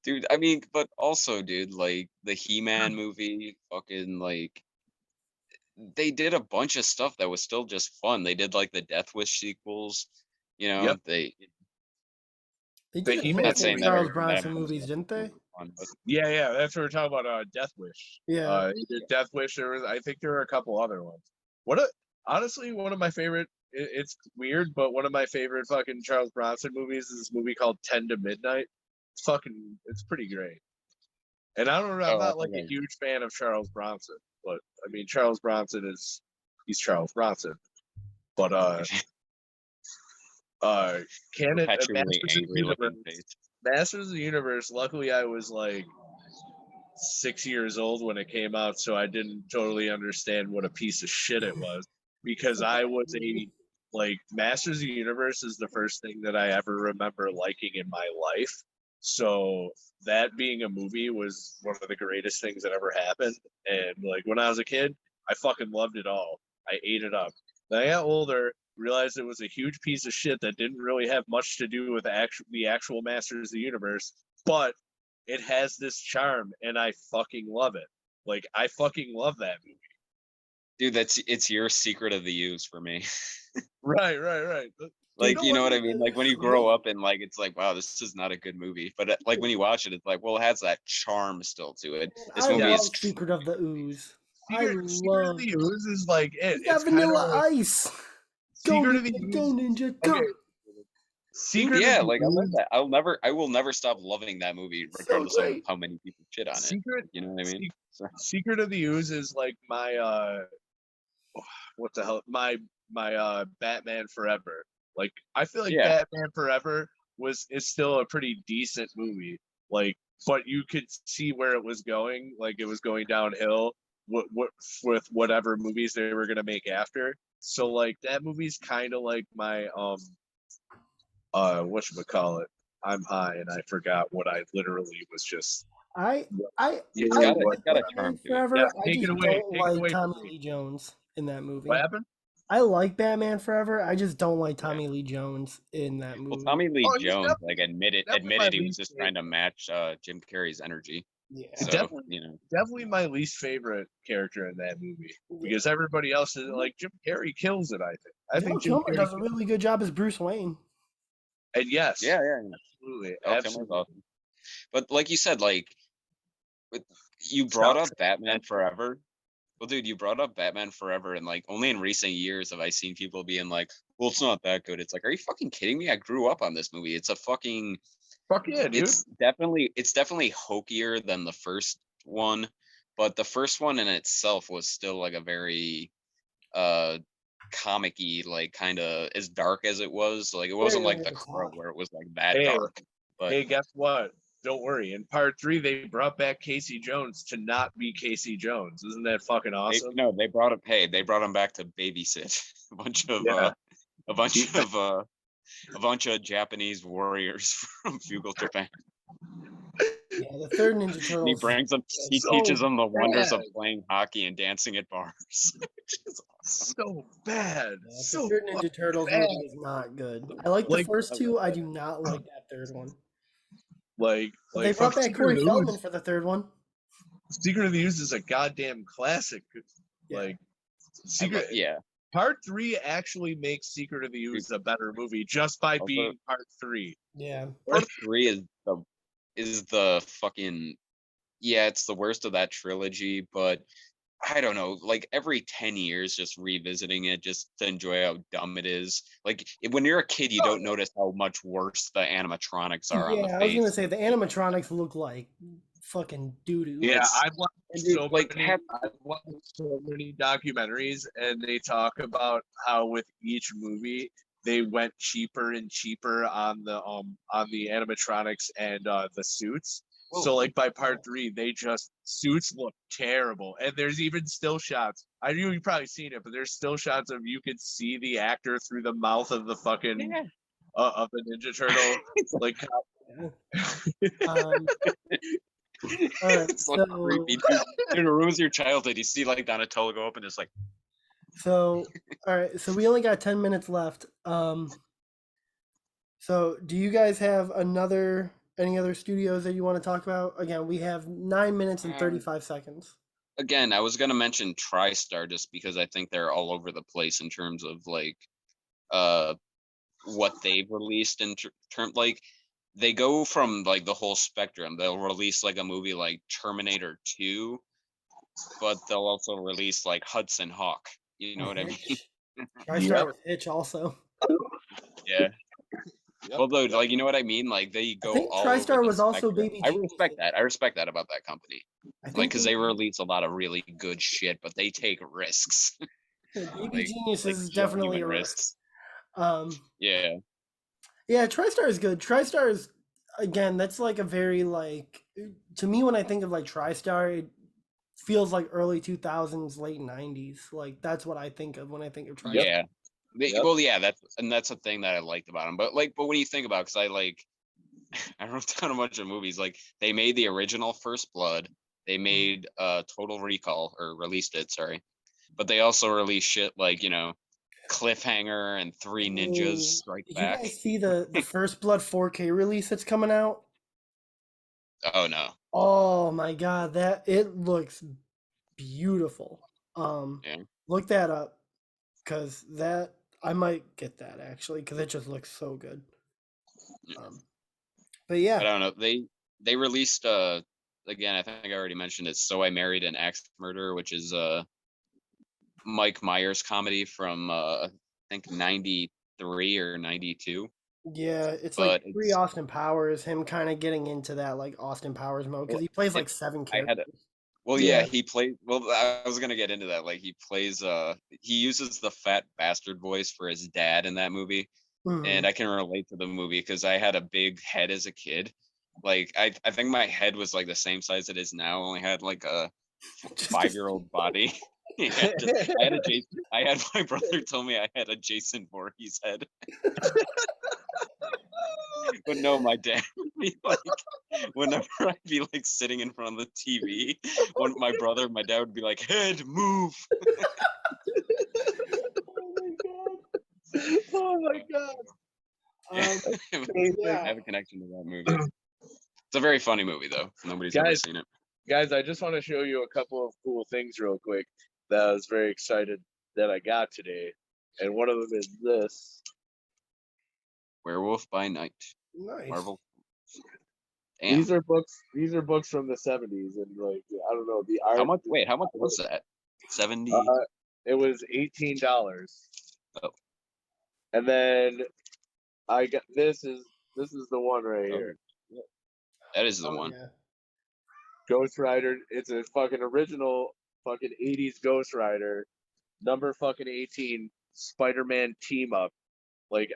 Dude, I mean, but also, dude, like the He-Man movie, fucking like they did a bunch of stuff that was still just fun. They did like the Death Wish sequels, Yep, they They the did a He-Man not handful of saying that Charles movie. that Bronson most of movies, the didn't they? movies were fun, but Yeah, that's what we're talking about. Death Wish. Yeah. He did Death Wish. I think there were a couple other ones. Honestly, one of my favorite. It's weird, but one of my favorite fucking Charles Bronson movies is this movie called 10 to Midnight. It's pretty great. And I don't know, I'm oh, I not like think a huge fan of Charles Bronson, but I mean, Charles Bronson he's Charles Bronson. But Canon perpetually angry looking face. Masters of the Universe. Luckily, I was like 6 years old when it came out, so I didn't totally understand what a piece of shit it was because I was like Masters of the Universe is the first thing that I ever remember liking in my life. So that being a movie was one of the greatest things that ever happened. And like when I was a kid, I fucking loved it all. I ate it up. Then I got older, realized it was a huge piece of shit that didn't really have much to do with the actual Masters of the Universe, but it has this charm and I fucking love it. Like I fucking love that movie. Dude, it's your Secret of the Use for me. Right. You Like, know you what? know what I mean? Like when you grow up and like it's like, wow, this is not a good movie. But like when you watch it, it's like, well, it has that charm still to it. This I movie Yeah. is love Secret of the Ooze. I Secret of love. the Ooze is like it. It's got It's kind of Vanilla like Ice. Go Secret of the Ninja, go Ooze. Ninja, Okay, go! dude, Secret of yeah, the like I love Ooze. that. I will never stop loving that movie, So regardless of great. how many people shit on it. Secret You know what I mean? So, Secret of the Ooze is like my what the hell my Batman Forever. Like I feel like yeah, Batman Forever is still a pretty decent movie. Like, but you could see where it was going. Like it was going downhill. What with whatever movies they were gonna make after. So like that movie's kind of like my whatchamacallit. I'm high and I forgot what I literally was just I Yeah, I what? it's got a like charm Batman to it. Forever. Yeah, I take it just away. don't Take it like away from Tommy me. Lee Jones in that movie. What happened? I like Batman Forever. I just don't like Yeah. Tommy Lee Jones in that Well, movie. Tommy Lee Oh, he's Jones like definitely my admitted he was least just trying to favorite. match Jim Carrey's energy. Yeah, So Definitely, you know, definitely my least favorite character in that movie yeah. because everybody else is like Jim Carrey kills it. I think. I Val think Jim Kilmer Carrey. does a really good job as Bruce Wayne. And yes, yeah. absolutely, Val Kilmer's absolutely. awesome. But like you said, like you brought Stop up saying Batman that. Forever. Well, dude, you brought up Batman Forever, and like only in recent years have I seen people being like, "Well, it's not that good." It's like, are you fucking kidding me? I grew up on this movie. It's a fucking. Fuck yeah, dude. It's definitely hokier than the first one, but the first one in itself was still like a very uh comic-y, like kind of as dark as it was. Like it wasn't Very like over The the Crow top. where it was like that Hey, dark. But hey, guess what? Don't worry. In part 3, they brought back Casey Jones to not be Casey Jones. Isn't that fucking awesome? they brought him back to babysit a bunch of Yeah. a bunch of a bunch of Japanese warriors from feudal Japan. Yeah, the third Ninja And Turtles. he So teaches them the wonders of bad. playing hockey and dancing at bars. Which is awesome. So bad. Yeah, the So third Ninja Turtles bad. movie is not good. I like the Like, first two. I do not like that third one. like, But they like, brought fuck back Secret Corey of the Feldman Ooze. for the third one. Secret of the Ooze is a goddamn classic. Yeah. Like, Secret. Yeah. Part 3 actually makes Secret of the Ooze a better movie just by Also, being part 3. Yeah. Part 3 is the fucking it's the worst of that trilogy, but I don't know, like every 10 years just revisiting it just to enjoy how dumb it is. Like when you're a kid, you don't notice how much worse the animatronics are on the Yeah, I was gonna face. say the animatronics look like fucking doo doo. Yeah, It's I've watched and dude, so like many. I've watched so many documentaries, and they talk about how with each movie they went cheaper and cheaper on the animatronics and the suits. So like by part 3, they just suits look terrible, and there's even still shots. I know you've probably seen it, but there's still shots of you could see the actor through the mouth of the fucking of the Ninja Turtle. Like, Um, all right, it's so so creepy, dude. Dude, it ruins your childhood. You see like Donatello go up and just like all right, so we only got 10 minutes left. So do you guys have any other studios that you want to talk about? Again, we have 9 minutes and 35 seconds. again, I was gonna mention TriStar just because I think they're all over the place in terms of like what they've released in term like they go from like the whole spectrum. They'll release like a movie like Terminator 2, but they'll also release like Hudson Hawk. You know what I mean? Hitch. TriStar was Hitch also. Yeah. Yep. Well, though, like you know what I mean? Like they I go think all over TriStar the was also spectrum. Baby I Genius. respect that. I respect that about that company. I Like think because they release a lot of really good shit, but they take risks. Baby Genius like is definitely genuine a risk. risks. Yeah, Yeah. TriStar is good. TriStar is again, that's like a very like to me when I think of like TriStar, it feels like early 2000s, late 90s. Like that's what I think of when I think of TriStar. Yeah. Yep. Well, yeah, that's a thing that I liked about them. But when you think about, because I wrote down a bunch of movies. Like they made the original First Blood. They made Total Recall or released it. Sorry, but they also released shit like Cliffhanger and Three Ninjas Strike Did you Back. guys see the First Blood 4K release that's coming out? Oh no. Oh my god, that it looks beautiful. Yeah. Look that up because that I might get that actually because it just looks so good. But I yeah, don't know. They released again. I think I already mentioned it. So I Married an Axe Murderer, which is Mike Myers comedy from I think 93 or 92. yeah, it's But like pre Austin Powers, him kind of getting into that like Austin Powers mode because he plays like 7 I had characters. Well, Yeah. he plays. Well, I was gonna get into that. Like, he plays. He uses the fat bastard voice for his dad in that movie, and I can relate to the movie because I had a big head as a kid. Like, I think my head was like the same size it is now. Only had like a 5-year-old body. Yeah, I had my brother told me I had a Jason Voorhees head. But no, my dad would be like, whenever I'd be like sitting in front of the TV, my dad would be like, "Head, move." Oh my god. Oh my god. Yeah, Um, I yeah. have a connection to that movie. It's a very funny movie, though. Nobody's ever Guys, seen it. guys, I just want to show you a couple of cool things real quick that I was very excited that I got today. And one of them is this. Werewolf by Night, Nice. Marvel. Damn. These are books from the 70s, and like I don't know the art. How much? Wait, how much was that? 70. It was $18. Oh. And then I got this is the one right here. That is the one. Yeah. Ghost Rider. It's a fucking original fucking 80s Ghost Rider, number fucking 18 Spider-Man team up. Like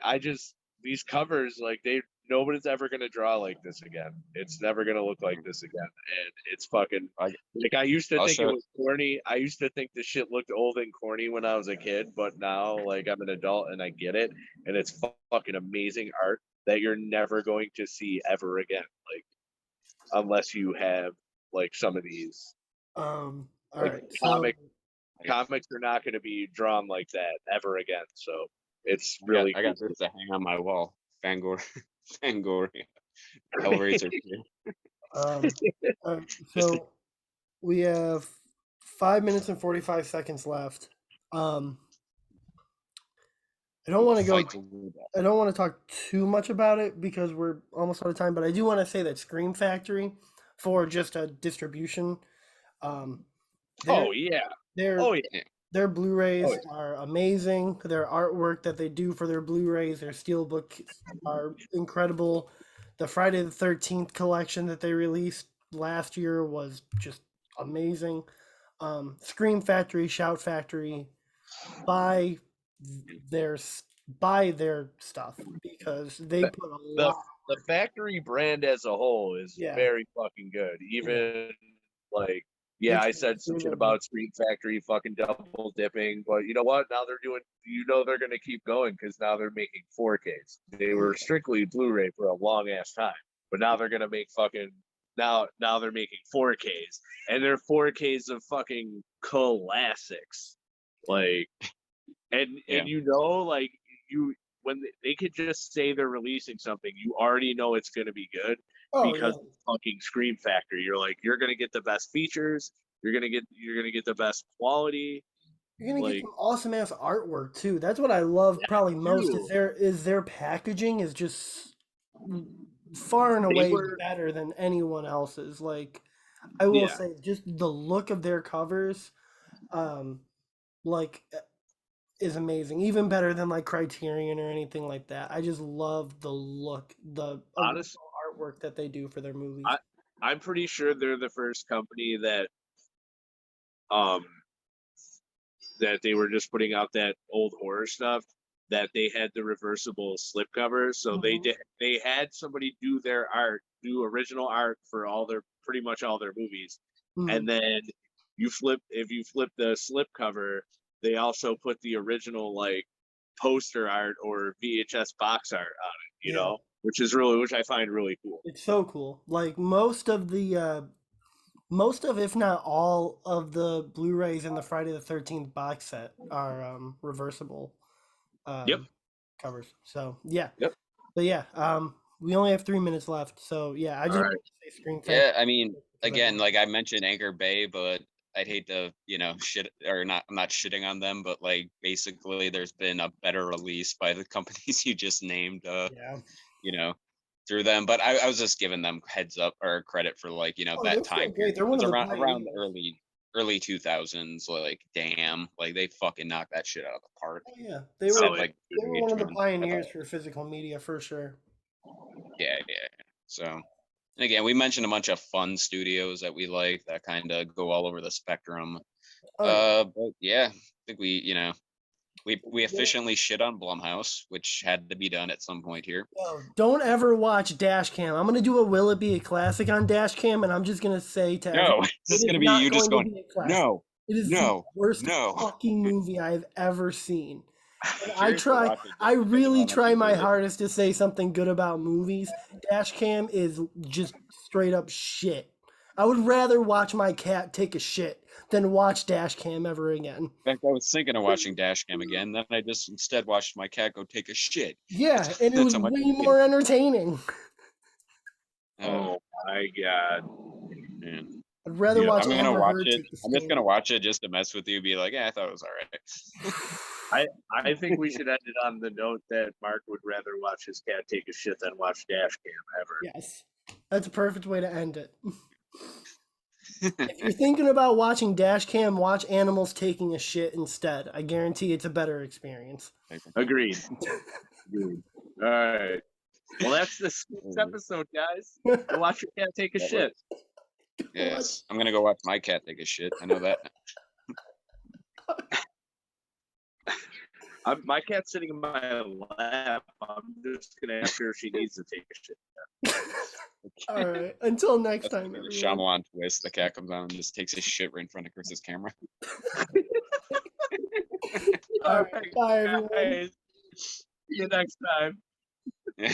these covers, like nobody's ever gonna draw like this again. It's never gonna look like this again. And it's fucking like I used to think it was corny. I used to think this shit looked old and corny when I was a kid, but now like I'm an adult and I get it. And it's fucking amazing art that you're never going to see ever again. Like unless you have like some of these. All like, right. Comics are not going to be drawn like that ever again. So it's really. I got this to hang on my wall. Fangoria, Hellraiser. So we have 5 minutes and 45 seconds left. I don't want to go. I don't want to talk too much about it because we're almost out of time. But I do want to say that Scream Factory, for just a distribution, their Blu-rays are amazing. Their artwork that they do for their Blu-rays, their steelbooks are incredible. The Friday the 13th collection that they released last year was just amazing. Scream Factory, Shout Factory, buy their stuff because they put a lot. The Factory brand as a whole is very fucking good. Even like I said some shit about Scream Factory fucking double dipping, but you know what? Now they're doing. They're gonna keep going because now they're making 4Ks. They were strictly Blu-ray for a long ass time, but now they're gonna make fucking now they're making 4Ks, and they're 4Ks of fucking classics, like and like when they could just say they're releasing something, you already know it's going to be good because of fucking Scream Factory. You're like, you're going to get the best features. You're going to get the best quality. You're going to get some awesome ass artwork too. That's what I love probably most is their packaging is just far and away better than anyone else's. Like I will say just the look of their covers is amazing, even better than like Criterion or anything like that. I just love the look, the artwork that they do for their movies. I'm pretty sure they're the first company that they were just putting out that old horror stuff, that they had the reversible slipcovers. So they had somebody do original art for pretty much all their movies, and then if you flip the slipcover, they also put the original like poster art or VHS box art on it, you know, which I find really cool. It's so cool. Like most of if not all of the Blu-rays in the Friday the 13th box set are reversible covers. So but we only have 3 minutes left. So I just want to say Scream Factory. Yeah, I mean, again, like I mentioned Anchor Bay, but I'd hate to, shit or not. I'm not shitting on them, but like basically, there's been a better release by the companies you just named. Through them. But I was just giving them heads up or credit for like that time period. They're one of the around the early 2000s. Like damn, like they fucking knocked that shit out of the park. Oh, yeah, they were one of the pioneers for physical media for sure. Yeah. So. And again, we mentioned a bunch of fun studios that we like that kind of go all over the spectrum. But I think we efficiently shit on Blumhouse, which had to be done at some point here. Don't ever watch Dashcam. I'm gonna do a Will It Be a Classic on Dashcam, and I'm just gonna say to everyone, it's gonna be you just going, no, it is the worst fucking movie I've ever seen. I try, watch it just I because really how much try you my hate it. hardest to say something good about movies. Dash cam is just straight up shit. I would rather watch my cat take a shit than watch dash cam ever again. In fact, I was thinking of watching Dashcam again. Then I just instead watched my cat go take a shit. Yeah, and it That's was how much way I hate more it. entertaining. Oh my god. Man. I'd rather Yeah, watch I'm gonna Amber watch Heard it. take the I'm just stand. gonna watch it just to mess with you. Be like, yeah, I thought it was all right. I think we should end it on the note that Mark would rather watch his cat take a shit than watch dash cam ever. Yes, that's a perfect way to end it. If you're thinking about watching dash cam, watch animals taking a shit instead. I guarantee it's a better experience. Agreed. Agreed. All right. Well, that's this episode, guys. Go watch your cat take a That shit. Yes, I'm gonna go watch my cat take a shit. I know that. My cat's sitting in my lap. I'm just gonna ask her if she needs to take a shit. All right. Until next That's time, the everyone. Shyamalan twist. The cat comes out and just takes his shit right in front of Chris's camera. All right. Bye, everyone. Guys. See you next time. Yeah.